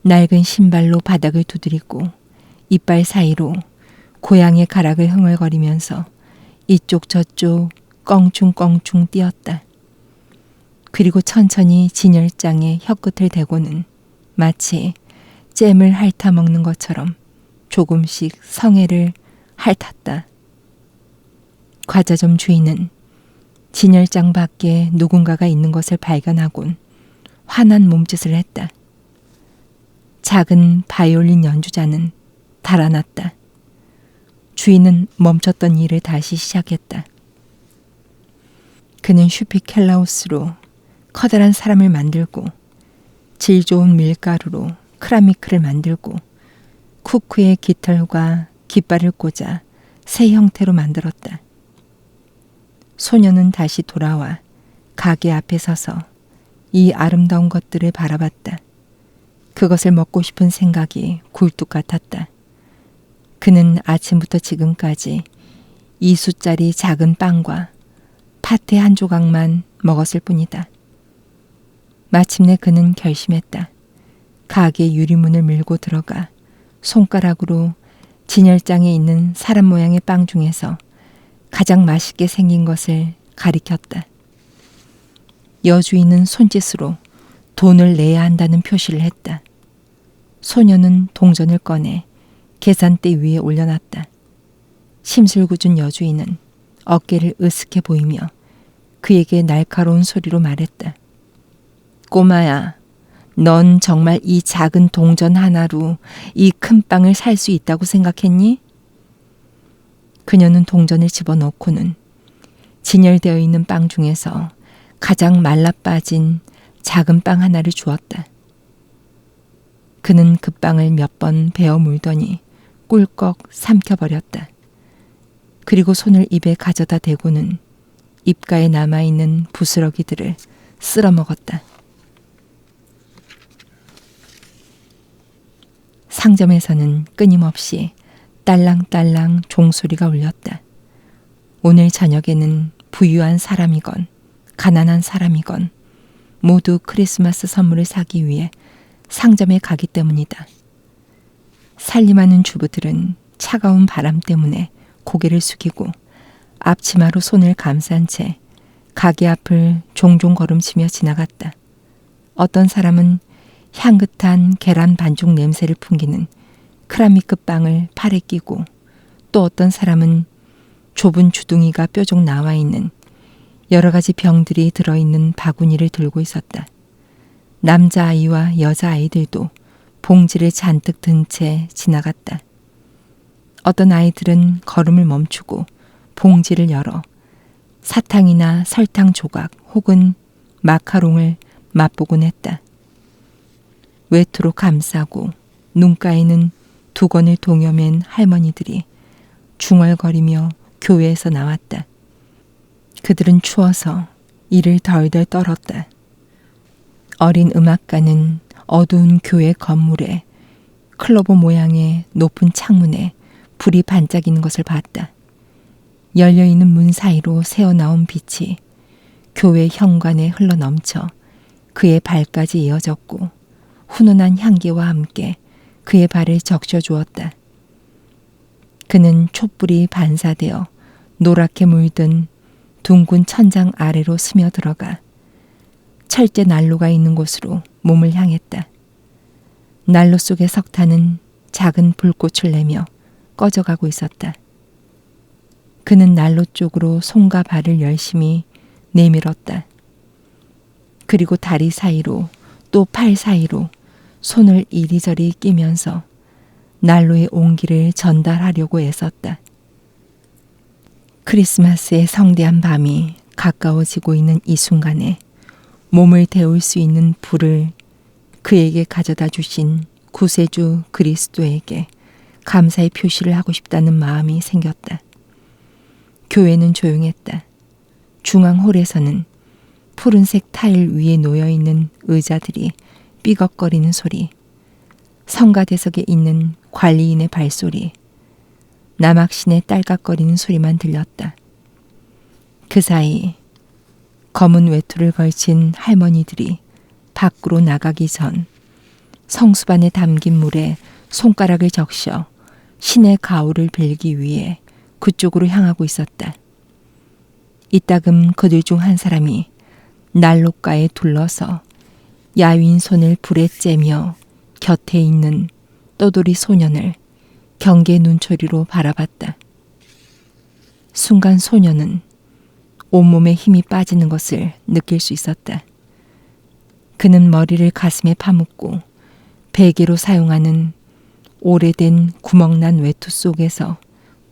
Speaker 1: 낡은 신발로 바닥을 두드리고 이빨 사이로 고양이의 가락을 흥얼거리면서 이쪽 저쪽 껑충껑충 뛰었다. 그리고 천천히 진열장에 혀끝을 대고는 마치 잼을 핥아 먹는 것처럼 조금씩 성애를 핥았다. 과자점 주인은 진열장 밖에 누군가가 있는 것을 발견하곤 화난 몸짓을 했다. 작은 바이올린 연주자는 달아났다. 주인은 멈췄던 일을 다시 시작했다. 그는 슈피켈라우스로 커다란 사람을 만들고 질 좋은 밀가루로 크라미크를 만들고 쿠쿠의 깃털과 깃발을 꽂아 새 형태로 만들었다. 소녀는 다시 돌아와 가게 앞에 서서 이 아름다운 것들을 바라봤다. 그것을 먹고 싶은 생각이 굴뚝 같았다. 그는 아침부터 지금까지 2수짜리 작은 빵과 파테 한 조각만 먹었을 뿐이다. 마침내 그는 결심했다. 가게 유리문을 밀고 들어가 손가락으로 진열장에 있는 사람 모양의 빵 중에서 가장 맛있게 생긴 것을 가리켰다. 여주인은 손짓으로 돈을 내야 한다는 표시를 했다. 소녀는 동전을 꺼내 계산대 위에 올려놨다. 심술궂은 여주인은 어깨를 으쓱해 보이며 그에게 날카로운 소리로 말했다. 꼬마야, 넌 정말 이 작은 동전 하나로 이 큰 빵을 살 수 있다고 생각했니? 그녀는 동전을 집어넣고는 진열되어 있는 빵 중에서 가장 말라빠진 작은 빵 하나를 주었다. 그는 그 빵을 몇 번 베어 물더니 꿀꺽 삼켜버렸다. 그리고 손을 입에 가져다 대고는 입가에 남아있는 부스러기들을 쓸어먹었다. 상점에서는 끊임없이 딸랑딸랑 종소리가 울렸다. 오늘 저녁에는 부유한 사람이건 가난한 사람이건 모두 크리스마스 선물을 사기 위해 상점에 가기 때문이다. 살림하는 주부들은 차가운 바람 때문에 고개를 숙이고 앞치마로 손을 감싼 채 가게 앞을 종종 걸음치며 지나갔다. 어떤 사람은 향긋한 계란 반죽 냄새를 풍기는 크라미크 빵을 팔에 끼고 또 어떤 사람은 좁은 주둥이가 뾰족 나와 있는 여러 가지 병들이 들어있는 바구니를 들고 있었다. 남자아이와 여자아이들도 봉지를 잔뜩 든 채 지나갔다. 어떤 아이들은 걸음을 멈추고 봉지를 열어 사탕이나 설탕 조각 혹은 마카롱을 맛보곤 했다. 외투로 감싸고 눈가에는 두건을 동여맨 할머니들이 중얼거리며 교회에서 나왔다. 그들은 추워서 이를 덜덜 떨었다. 어린 음악가는 어두운 교회 건물에 클로버 모양의 높은 창문에 불이 반짝이는 것을 봤다. 열려있는 문 사이로 새어나온 빛이 교회 현관에 흘러넘쳐 그의 발까지 이어졌고 훈훈한 향기와 함께 그의 발을 적셔주었다. 그는 촛불이 반사되어 노랗게 물든 둥근 천장 아래로 스며들어가 철제 난로가 있는 곳으로 몸을 향했다. 난로 속의 석탄은 작은 불꽃을 내며 꺼져가고 있었다. 그는 난로 쪽으로 손과 발을 열심히 내밀었다. 그리고 다리 사이로 또 팔 사이로 손을 이리저리 끼면서 난로의 온기를 전달하려고 애썼다. 크리스마스의 성대한 밤이 가까워지고 있는 이 순간에 몸을 데울 수 있는 불을 그에게 가져다 주신 구세주 그리스도에게 감사의 표시를 하고 싶다는 마음이 생겼다. 교회는 조용했다. 중앙홀에서는 푸른색 타일 위에 놓여있는 의자들이 삐걱거리는 소리, 성가대석에 있는 관리인의 발소리, 남학신의 딸깍거리는 소리만 들렸다. 그 사이 검은 외투를 걸친 할머니들이 밖으로 나가기 전 성수반에 담긴 물에 손가락을 적셔 신의 가호를 빌기 위해 그쪽으로 향하고 있었다. 이따금 그들 중 한 사람이 난로가에 둘러서 야윈 손을 불에 쬐며 곁에 있는 떠돌이 소년을 경계 눈초리로 바라봤다. 순간 소년은 온몸에 힘이 빠지는 것을 느낄 수 있었다. 그는 머리를 가슴에 파묻고 베개로 사용하는 오래된 구멍난 외투 속에서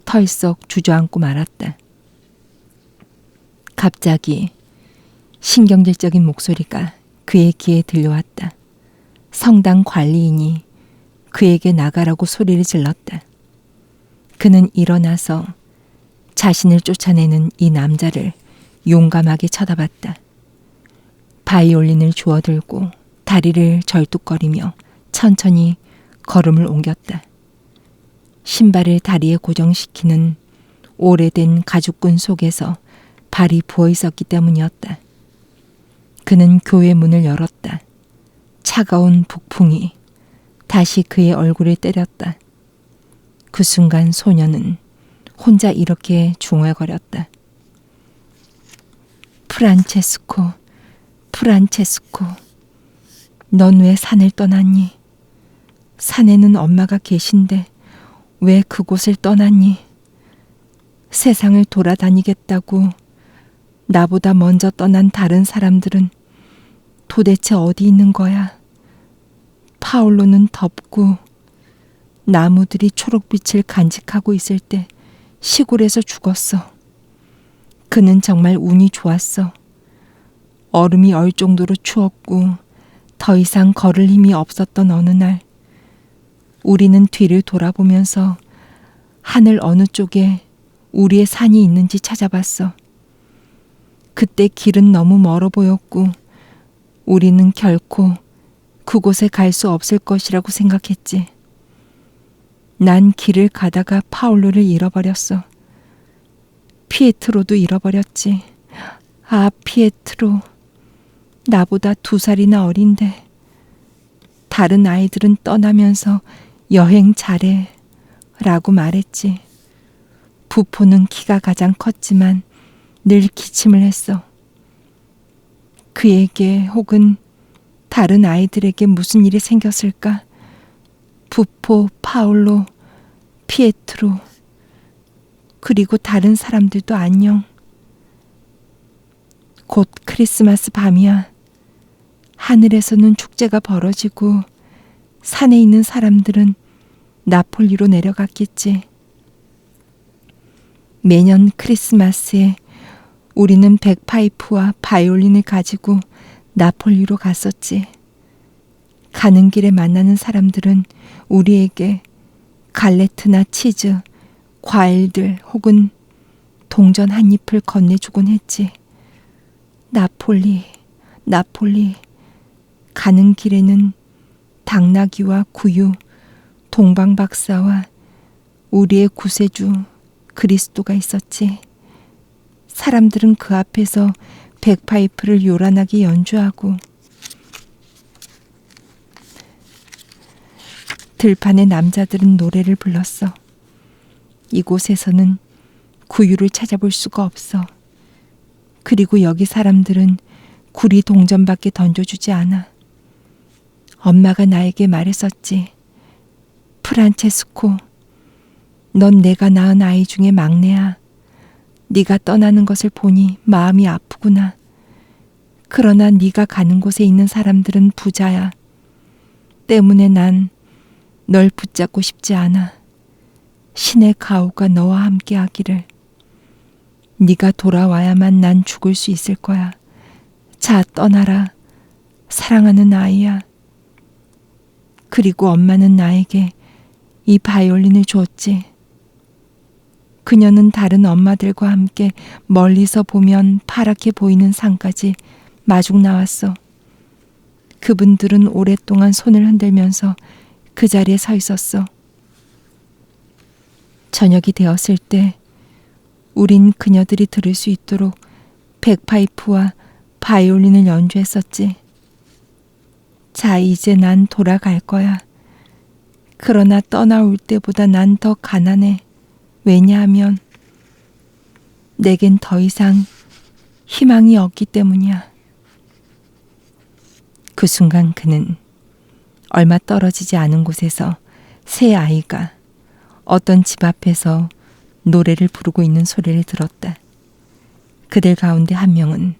Speaker 1: 털썩 주저앉고 말았다. 갑자기 신경질적인 목소리가 그의 귀에 들려왔다. 성당 관리인이 그에게 나가라고 소리를 질렀다. 그는 일어나서 자신을 쫓아내는 이 남자를 용감하게 쳐다봤다. 바이올린을 주워들고 다리를 절뚝거리며 천천히 걸음을 옮겼다. 신발을 다리에 고정시키는 오래된 가죽끈 속에서 발이 부어 있었기 때문이었다. 그는 교회 문을 열었다. 차가운 북풍이 다시 그의 얼굴을 때렸다. 그 순간 소녀는 혼자 이렇게 중얼거렸다. 프란체스코, 프란체스코, 넌 왜 산을 떠났니? 산에는 엄마가 계신데 왜 그곳을 떠났니? 세상을 돌아다니겠다고 나보다 먼저 떠난 다른 사람들은 도대체 어디 있는 거야? 파울로는 덥고 나무들이 초록빛을 간직하고 있을 때 시골에서 죽었어. 그는 정말 운이 좋았어. 얼음이 얼 정도로 추웠고 더 이상 걸을 힘이 없었던 어느 날 우리는 뒤를 돌아보면서 하늘 어느 쪽에 우리의 산이 있는지 찾아봤어. 그때 길은 너무 멀어 보였고 우리는 결코 그곳에 갈 수 없을 것이라고 생각했지. 난 길을 가다가 파올로를 잃어버렸어. 피에트로도 잃어버렸지. 아, 피에트로. 나보다 2살이나 어린데. 다른 아이들은 떠나면서 여행 잘해 라고 말했지. 부포는 키가 가장 컸지만 늘 기침을 했어. 그에게 혹은 다른 아이들에게 무슨 일이 생겼을까? 부포, 파올로, 피에트로, 그리고 다른 사람들도 안녕. 곧 크리스마스 밤이야. 하늘에서는 축제가 벌어지고 산에 있는 사람들은 나폴리로 내려갔겠지. 매년 크리스마스에 우리는 백파이프와 바이올린을 가지고 나폴리로 갔었지. 가는 길에 만나는 사람들은 우리에게 갈레트나 치즈, 과일들 혹은 동전 한 잎을 건네주곤 했지. 나폴리, 나폴리. 가는 길에는 당나귀와 구유, 동방박사와 우리의 구세주 그리스도가 있었지. 사람들은 그 앞에서 백파이프를 요란하게 연주하고 들판의 남자들은 노래를 불렀어. 이곳에서는 구유를 찾아볼 수가 없어. 그리고 여기 사람들은 구리 동전밖에 던져주지 않아. 엄마가 나에게 말했었지. 프란체스코, 넌 내가 낳은 아이 중에 막내야. 네가 떠나는 것을 보니 마음이 아프구나. 그러나 네가 가는 곳에 있는 사람들은 부자야. 때문에 난 널 붙잡고 싶지 않아. 신의 가호가 너와 함께 하기를. 네가 돌아와야만 난 죽을 수 있을 거야. 자, 떠나라. 사랑하는 아이야. 그리고 엄마는 나에게 이 바이올린을 줬지. 그녀는 다른 엄마들과 함께 멀리서 보면 파랗게 보이는 산까지 마중 나왔어. 그분들은 오랫동안 손을 흔들면서 그 자리에 서 있었어. 저녁이 되었을 때 우린 그녀들이 들을 수 있도록 백파이프와 바이올린을 연주했었지. 자, 이제 난 돌아갈 거야. 그러나 떠나올 때보다 난 더 가난해. 왜냐하면 내겐 더 이상 희망이 없기 때문이야. 그 순간 그는 얼마 떨어지지 않은 곳에서 세 아이가 어떤 집 앞에서 노래를 부르고 있는 소리를 들었다. 그들 가운데 한 명은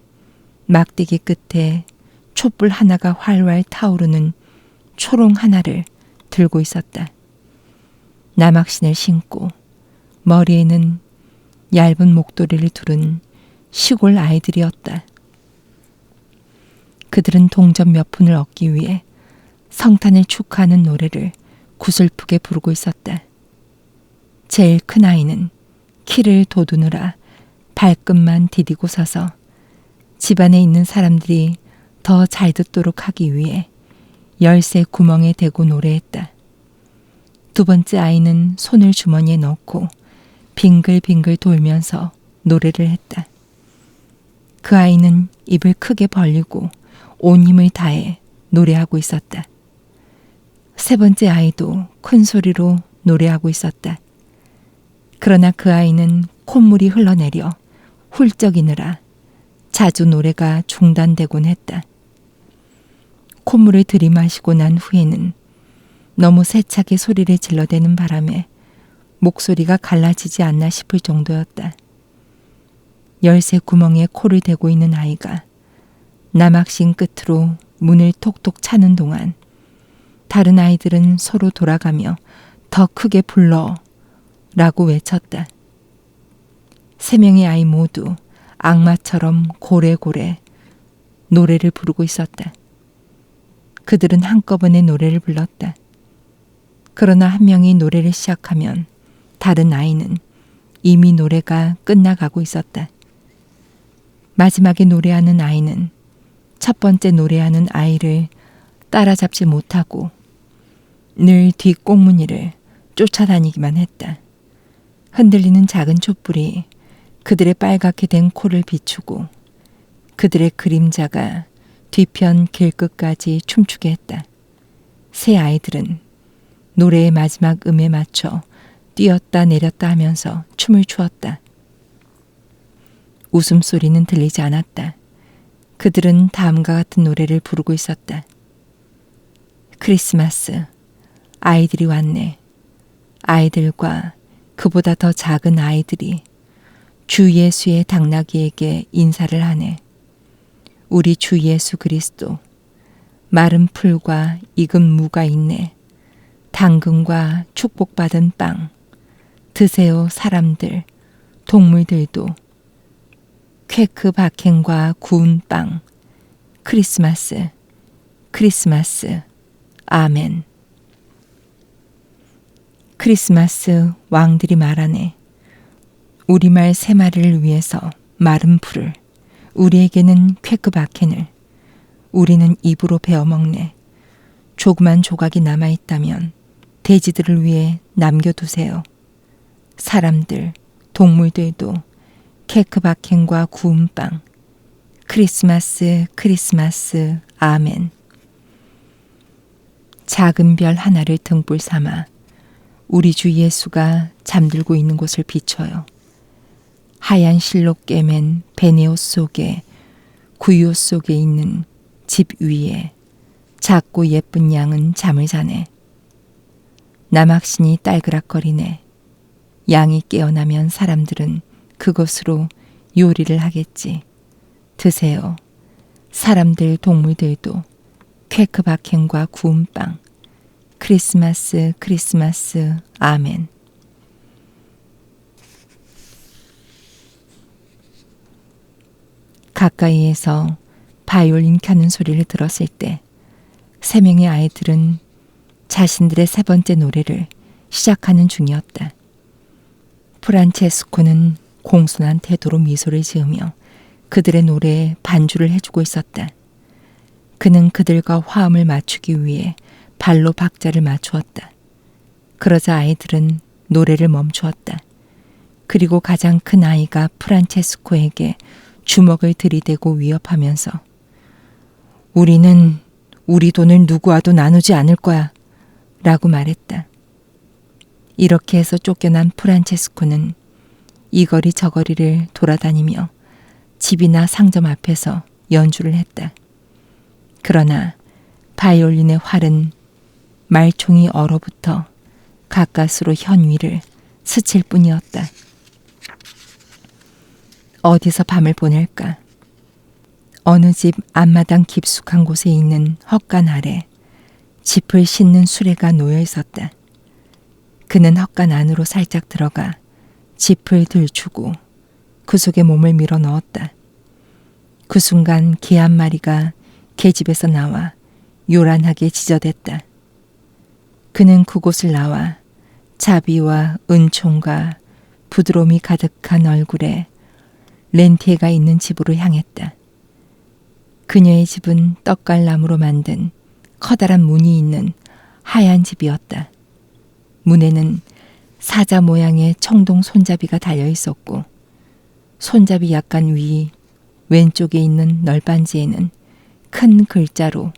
Speaker 1: 막대기 끝에 촛불 하나가 활활 타오르는 초롱 하나를 들고 있었다. 남학신을 신고 머리에는 얇은 목도리를 두른 시골 아이들이었다. 그들은 동전 몇 푼을 얻기 위해 성탄을 축하하는 노래를 구슬프게 부르고 있었다. 제일 큰 아이는 키를 돋우느라 발끝만 디디고 서서 집안에 있는 사람들이 더 잘 듣도록 하기 위해 열쇠 구멍에 대고 노래했다. 두 번째 아이는 손을 주머니에 넣고 빙글빙글 돌면서 노래를 했다. 그 아이는 입을 크게 벌리고 온 힘을 다해 노래하고 있었다. 세 번째 아이도 큰 소리로 노래하고 있었다. 그러나 그 아이는 콧물이 흘러내려 훌쩍이느라 자주 노래가 중단되곤 했다. 콧물을 들이마시고 난 후에는 너무 세차게 소리를 질러대는 바람에 목소리가 갈라지지 않나 싶을 정도였다. 열쇠 구멍에 코를 대고 있는 아이가 남학신 끝으로 문을 톡톡 차는 동안 다른 아이들은 서로 돌아가며 더 크게 불러 라고 외쳤다. 세 명의 아이 모두 악마처럼 고래고래 노래를 부르고 있었다. 그들은 한꺼번에 노래를 불렀다. 그러나 한 명이 노래를 시작하면 다른 아이는 이미 노래가 끝나가고 있었다. 마지막에 노래하는 아이는 첫 번째 노래하는 아이를 따라잡지 못하고 늘 뒷꽁무니를 쫓아다니기만 했다. 흔들리는 작은 촛불이 그들의 빨갛게 된 코를 비추고 그들의 그림자가 뒤편 길끝까지 춤추게 했다. 세 아이들은 노래의 마지막 음에 맞춰 뛰었다 내렸다 하면서 춤을 추었다. 웃음소리는 들리지 않았다. 그들은 다음과 같은 노래를 부르고 있었다. 크리스마스, 아이들이 왔네. 아이들과 그보다 더 작은 아이들이 주 예수의 당나귀에게 인사를 하네. 우리 주 예수 그리스도, 마른 풀과 익은 무가 있네. 당근과 축복받은 빵, 드세요 사람들, 동물들도. 퀘크 박행과 구운 빵, 크리스마스, 크리스마스, 아멘. 크리스마스 왕들이 말하네. 우리말 세 마리를 위해서 마른 풀을, 우리에게는 퀘크 박행을, 우리는 입으로 베어 먹네. 조그만 조각이 남아있다면 돼지들을 위해 남겨두세요. 사람들, 동물들도 케크 박행과 구운 빵, 크리스마스, 크리스마스, 아멘. 작은 별 하나를 등불 삼아 우리 주 예수가 잠들고 있는 곳을 비춰요. 하얀 실로 꿰맨 베네옷 속에 구유옷 속에 있는 집 위에 작고 예쁜 양은 잠을 자네. 남학신이 딸그락거리네. 양이 깨어나면 사람들은 그것으로 요리를 하겠지. 드세요. 사람들 동물들도 퀘크 박행과 구운 빵. 크리스마스 크리스마스 아멘. 가까이에서 바이올린 켜는 소리를 들었을 때 세 명의 아이들은 자신들의 세 번째 노래를 시작하는 중이었다. 프란체스코는 공손한 태도로 미소를 지으며 그들의 노래에 반주를 해주고 있었다. 그는 그들과 화음을 맞추기 위해 발로 박자를 맞추었다. 그러자 아이들은 노래를 멈추었다. 그리고 가장 큰 아이가 프란체스코에게 주먹을 들이대고 위협하면서 우리는 우리 돈을 누구와도 나누지 않을 거야 라고 말했다. 이렇게 해서 쫓겨난 프란체스코는 이 거리 저 거리를 돌아다니며 집이나 상점 앞에서 연주를 했다. 그러나 바이올린의 활은 말총이 얼어붙어 가까스로 현 위를 스칠 뿐이었다. 어디서 밤을 보낼까? 어느 집 앞마당 깊숙한 곳에 있는 헛간 아래 짚을 씻는 수레가 놓여 있었다. 그는 헛간 안으로 살짝 들어가 짚을 들추고 그 속에 몸을 밀어 넣었다. 그 순간 개 한 마리가 계집에서 나와 요란하게 지저댔다. 그는 그곳을 나와 자비와 은총과 부드러움이 가득한 얼굴에 렌티에가 있는 집으로 향했다. 그녀의 집은 떡갈나무로 만든 커다란 문이 있는 하얀 집이었다. 문에는 사자 모양의 청동 손잡이가 달려 있었고 손잡이 약간 위 왼쪽에 있는 널빤지에는 큰 글자로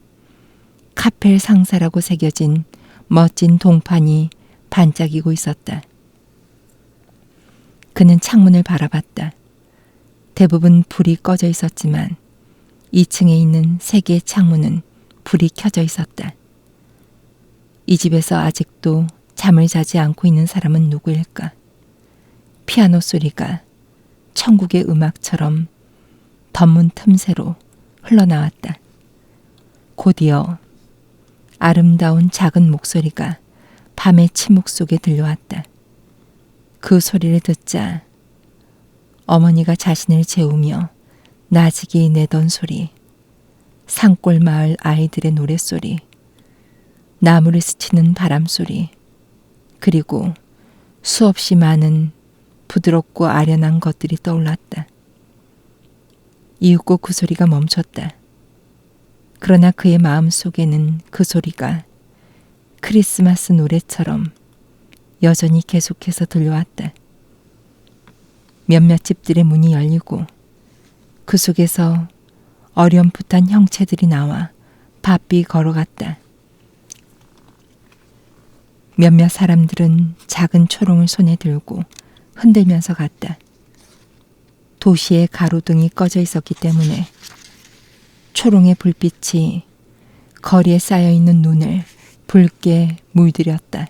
Speaker 1: 카펠 상사라고 새겨진 멋진 동판이 반짝이고 있었다. 그는 창문을 바라봤다. 대부분 불이 꺼져 있었지만 2층에 있는 3개의 창문은 불이 켜져 있었다. 이 집에서 아직도 잠을 자지 않고 있는 사람은 누구일까? 피아노 소리가 천국의 음악처럼 덧문 틈새로 흘러나왔다. 곧이어 아름다운 작은 목소리가 밤의 침묵 속에 들려왔다. 그 소리를 듣자 어머니가 자신을 재우며 나직이 내던 소리, 산골 마을 아이들의 노랫소리, 나무를 스치는 바람소리, 그리고 수없이 많은 부드럽고 아련한 것들이 떠올랐다. 이윽고 그 소리가 멈췄다. 그러나 그의 마음 속에는 그 소리가 크리스마스 노래처럼 여전히 계속해서 들려왔다. 몇몇 집들의 문이 열리고 그 속에서 어렴풋한 형체들이 나와 바삐 걸어갔다. 몇몇 사람들은 작은 초롱을 손에 들고 흔들면서 갔다. 도시의 가로등이 꺼져 있었기 때문에 초롱의 불빛이 거리에 쌓여있는 눈을 붉게 물들였다.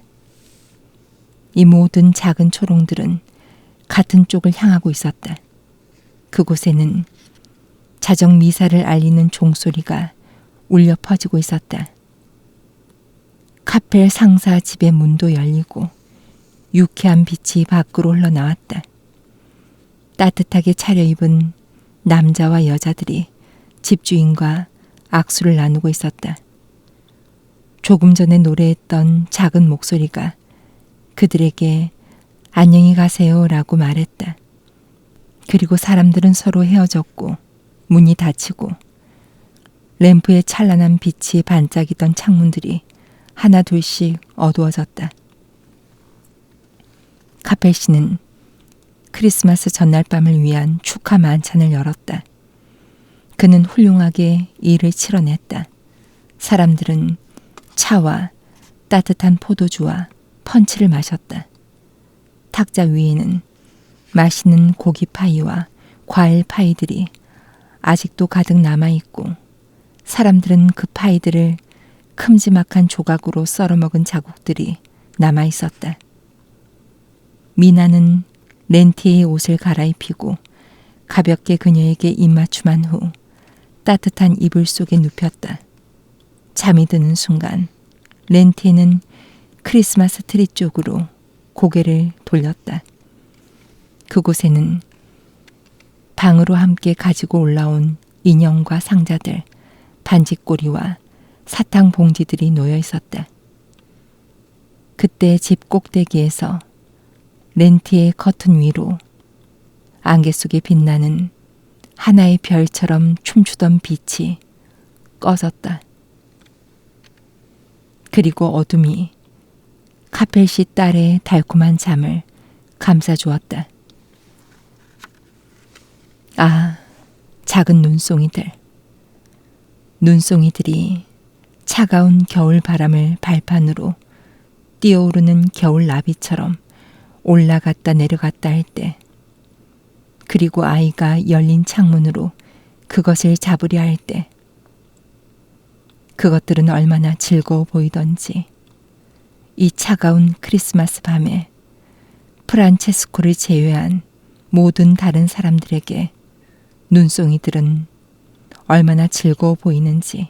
Speaker 1: 이 모든 작은 초롱들은 같은 쪽을 향하고 있었다. 그곳에는 자정 미사를 알리는 종소리가 울려 퍼지고 있었다. 카펠 상사 집의 문도 열리고 유쾌한 빛이 밖으로 흘러나왔다. 따뜻하게 차려입은 남자와 여자들이 집주인과 악수를 나누고 있었다. 조금 전에 노래했던 작은 목소리가 그들에게 안녕히 가세요 라고 말했다. 그리고 사람들은 서로 헤어졌고 문이 닫히고 램프의 찬란한 빛이 반짝이던 창문들이 하나 둘씩 어두워졌다. 카펠 씨는 크리스마스 전날 밤을 위한 축하 만찬을 열었다. 그는 훌륭하게 일을 치러냈다. 사람들은 차와 따뜻한 포도주와 펀치를 마셨다. 탁자 위에는 맛있는 고기 파이와 과일 파이들이 아직도 가득 남아있고 사람들은 그 파이들을 큼지막한 조각으로 썰어먹은 자국들이 남아있었다. 미나는 렌티의 옷을 갈아입히고 가볍게 그녀에게 입맞춤한 후 따뜻한 이불 속에 눕혔다. 잠이 드는 순간 렌티는 크리스마스 트리 쪽으로 고개를 돌렸다. 그곳에는 방으로 함께 가지고 올라온 인형과 상자들, 반지꼬리와 사탕 봉지들이 놓여 있었다. 그때 집 꼭대기에서 렌티의 커튼 위로 안개 속에 빛나는 하나의 별처럼 춤추던 빛이 꺼졌다. 그리고 어둠이 카펠씨 딸의 달콤한 잠을 감싸주었다. 아, 작은 눈송이들. 눈송이들이 차가운 겨울 바람을 발판으로 뛰어오르는 겨울 나비처럼 올라갔다 내려갔다 할 때, 그리고 아이가 열린 창문으로 그것을 잡으려 할 때, 그것들은 얼마나 즐거워 보이던지. 이 차가운 크리스마스 밤에 프란체스코를 제외한 모든 다른 사람들에게 눈송이들은 얼마나 즐거워 보이는지.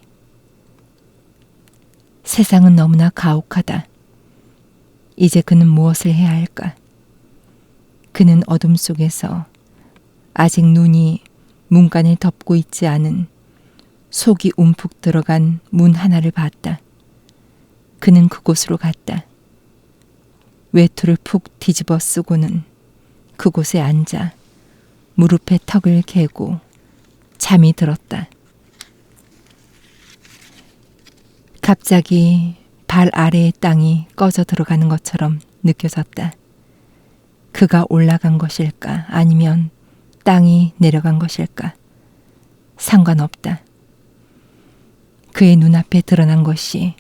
Speaker 1: 세상은 너무나 가혹하다. 이제 그는 무엇을 해야 할까? 그는 어둠 속에서 아직 눈이 문간을 덮고 있지 않은 속이 움푹 들어간 문 하나를 봤다. 그는 그곳으로 갔다. 외투를 푹 뒤집어 쓰고는 그곳에 앉아 무릎에 턱을 개고 잠이 들었다. 갑자기 발 아래의 땅이 꺼져 들어가는 것처럼 느껴졌다. 그가 올라간 것일까? 아니면 땅이 내려간 것일까? 상관없다. 그의 눈앞에 드러난 것이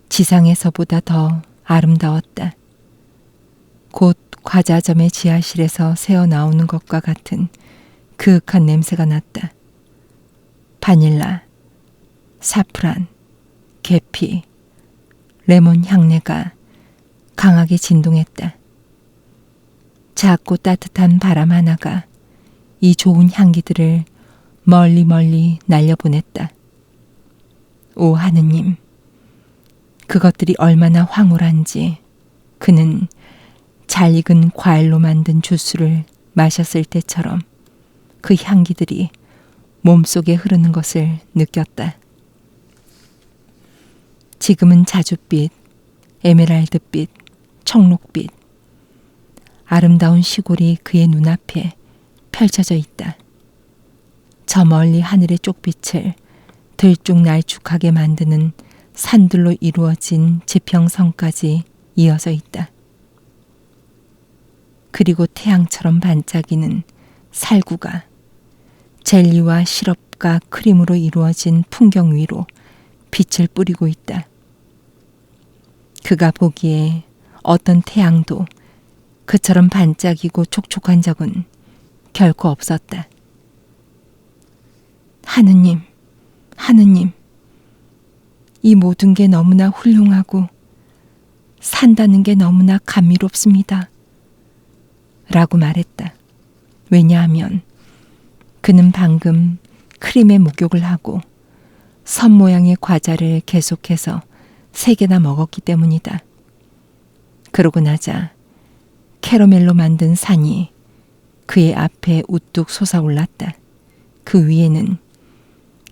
Speaker 1: 지상에서보다 더 아름다웠다. 곧 과자점의 지하실에서 새어나오는 것과 같은 그윽한 냄새가 났다. 바닐라, 사프란, 계피, 레몬 향내가 강하게 진동했다. 작고 따뜻한 바람 하나가 이 좋은 향기들을 멀리 멀리 날려보냈다. 오 하느님, 그것들이 얼마나 황홀한지. 그는 잘 익은 과일로 만든 주스를 마셨을 때처럼 그 향기들이 몸속에 흐르는 것을 느꼈다. 지금은 자줏빛, 에메랄드빛, 청록빛, 아름다운 시골이 그의 눈앞에 펼쳐져 있다. 저 멀리 하늘의 쪽빛을 들쭉날쭉하게 만드는 산들로 이루어진 지평선까지 이어져 있다. 그리고 태양처럼 반짝이는 살구가 젤리와 시럽과 크림으로 이루어진 풍경 위로 빛을 뿌리고 있다. 그가 보기에 어떤 태양도 그처럼 반짝이고 촉촉한 적은 결코 없었다. 하느님, 하느님, 이 모든 게 너무나 훌륭하고 산다는 게 너무나 감미롭습니다. 라고 말했다. 왜냐하면 그는 방금 크림에 목욕을 하고 선 모양의 과자를 계속해서 3개나 먹었기 때문이다. 그러고 나자 캐러멜로 만든 산이 그의 앞에 우뚝 솟아올랐다. 그 위에는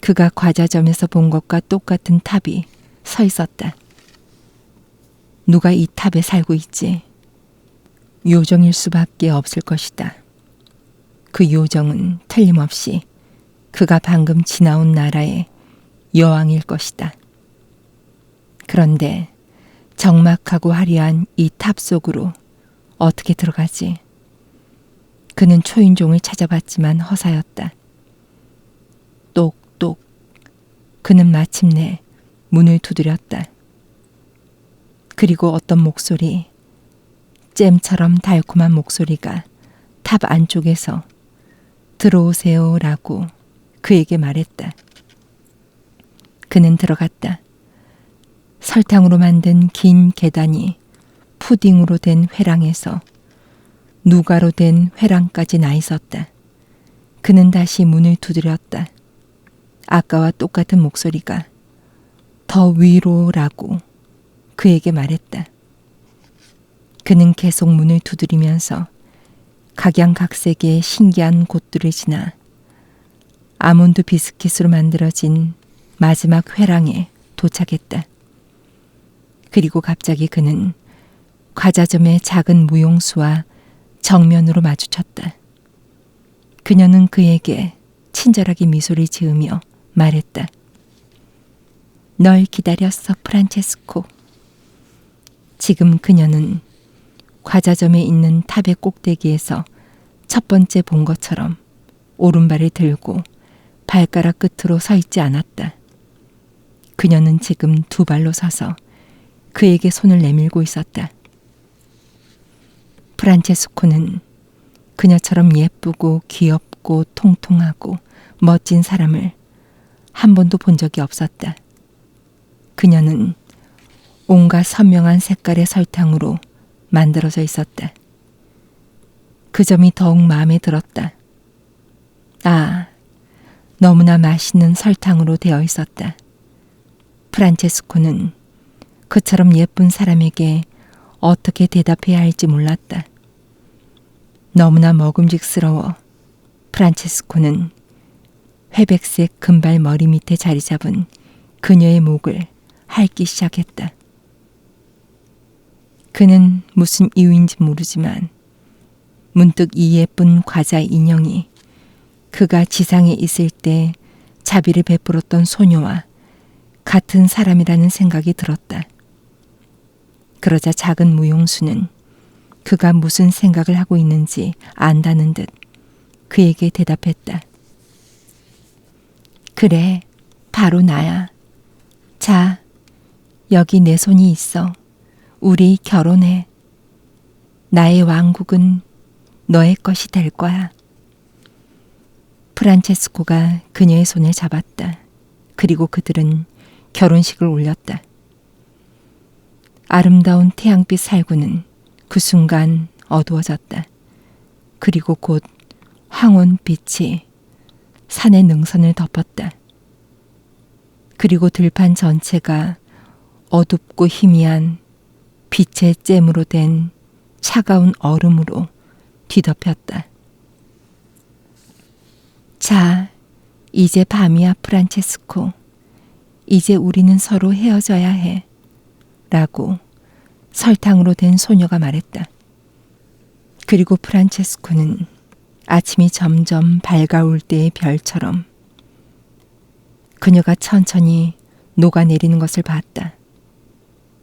Speaker 1: 그가 과자점에서 본 것과 똑같은 탑이 서 있었다. 누가 이 탑에 살고 있지? 요정일 수밖에 없을 것이다. 그 요정은 틀림없이 그가 방금 지나온 나라의 여왕일 것이다. 그런데 적막하고 화려한 이 탑 속으로 어떻게 들어가지? 그는 초인종을 찾아봤지만 허사였다. 똑똑. 그는 마침내 문을 두드렸다. 그리고 어떤 목소리, 잼처럼 달콤한 목소리가 탑 안쪽에서 들어오세요 라고 그에게 말했다. 그는 들어갔다. 설탕으로 만든 긴 계단이 푸딩으로 된 회랑에서 누가로 된 회랑까지 나 있었다. 그는 다시 문을 두드렸다. 아까와 똑같은 목소리가 더 위로라고 그에게 말했다. 그는 계속 문을 두드리면서 각양각색의 신기한 곳들을 지나 아몬드 비스킷으로 만들어진 마지막 회랑에 도착했다. 그리고 갑자기 그는 과자점의 작은 무용수와 정면으로 마주쳤다. 그녀는 그에게 친절하게 미소를 지으며 말했다. 널 기다렸어, 프란체스코. 지금 그녀는 과자점에 있는 탑의 꼭대기에서 첫 번째 본 것처럼 오른발을 들고 발가락 끝으로 서 있지 않았다. 그녀는 지금 2발로 서서 그에게 손을 내밀고 있었다. 프란체스코는 그녀처럼 예쁘고 귀엽고 통통하고 멋진 사람을 한 번도 본 적이 없었다. 그녀는 온갖 선명한 색깔의 설탕으로 만들어져 있었다. 그 점이 더욱 마음에 들었다. 아, 너무나 맛있는 설탕으로 되어 있었다. 프란체스코는 그처럼 예쁜 사람에게 어떻게 대답해야 할지 몰랐다. 너무나 먹음직스러워 프란체스코는 회백색 금발 머리 밑에 자리 잡은 그녀의 목을 핥기 시작했다. 그는 무슨 이유인지 모르지만 문득 이 예쁜 과자 인형이 그가 지상에 있을 때 자비를 베풀었던 소녀와 같은 사람이라는 생각이 들었다. 그러자 작은 무용수는 그가 무슨 생각을 하고 있는지 안다는 듯 그에게 대답했다. 그래, 바로 나야. 자, 여기 내 손이 있어. 우리 결혼해. 나의 왕국은 너의 것이 될 거야. 프란체스코가 그녀의 손을 잡았다. 그리고 그들은 결혼식을 올렸다. 아름다운 태양빛 살구는 그 순간 어두워졌다. 그리고 곧 황혼빛이 산의 능선을 덮었다. 그리고 들판 전체가 어둡고 희미한 빛의 잼으로 된 차가운 얼음으로 뒤덮였다. 자, 이제 밤이야, 프란체스코. 이제 우리는 서로 헤어져야 해. 라고 설탕으로 된 소녀가 말했다. 그리고 프란체스코는 아침이 점점 밝아올 때의 별처럼 그녀가 천천히 녹아내리는 것을 봤다.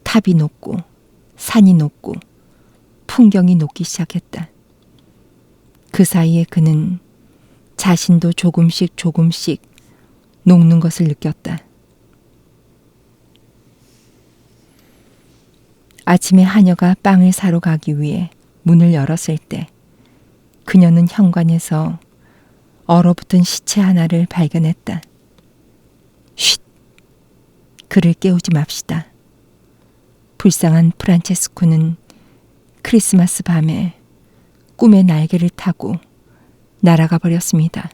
Speaker 1: 탑이 녹고 산이 녹고 풍경이 녹기 시작했다. 그 사이에 그는 자신도 조금씩 녹는 것을 느꼈다. 아침에 하녀가 빵을 사러 가기 위해 문을 열었을 때 그녀는 현관에서 얼어붙은 시체 하나를 발견했다. 쉿! 그를 깨우지 맙시다. 불쌍한 프란체스코는 크리스마스 밤에 꿈의 날개를 타고 날아가 버렸습니다.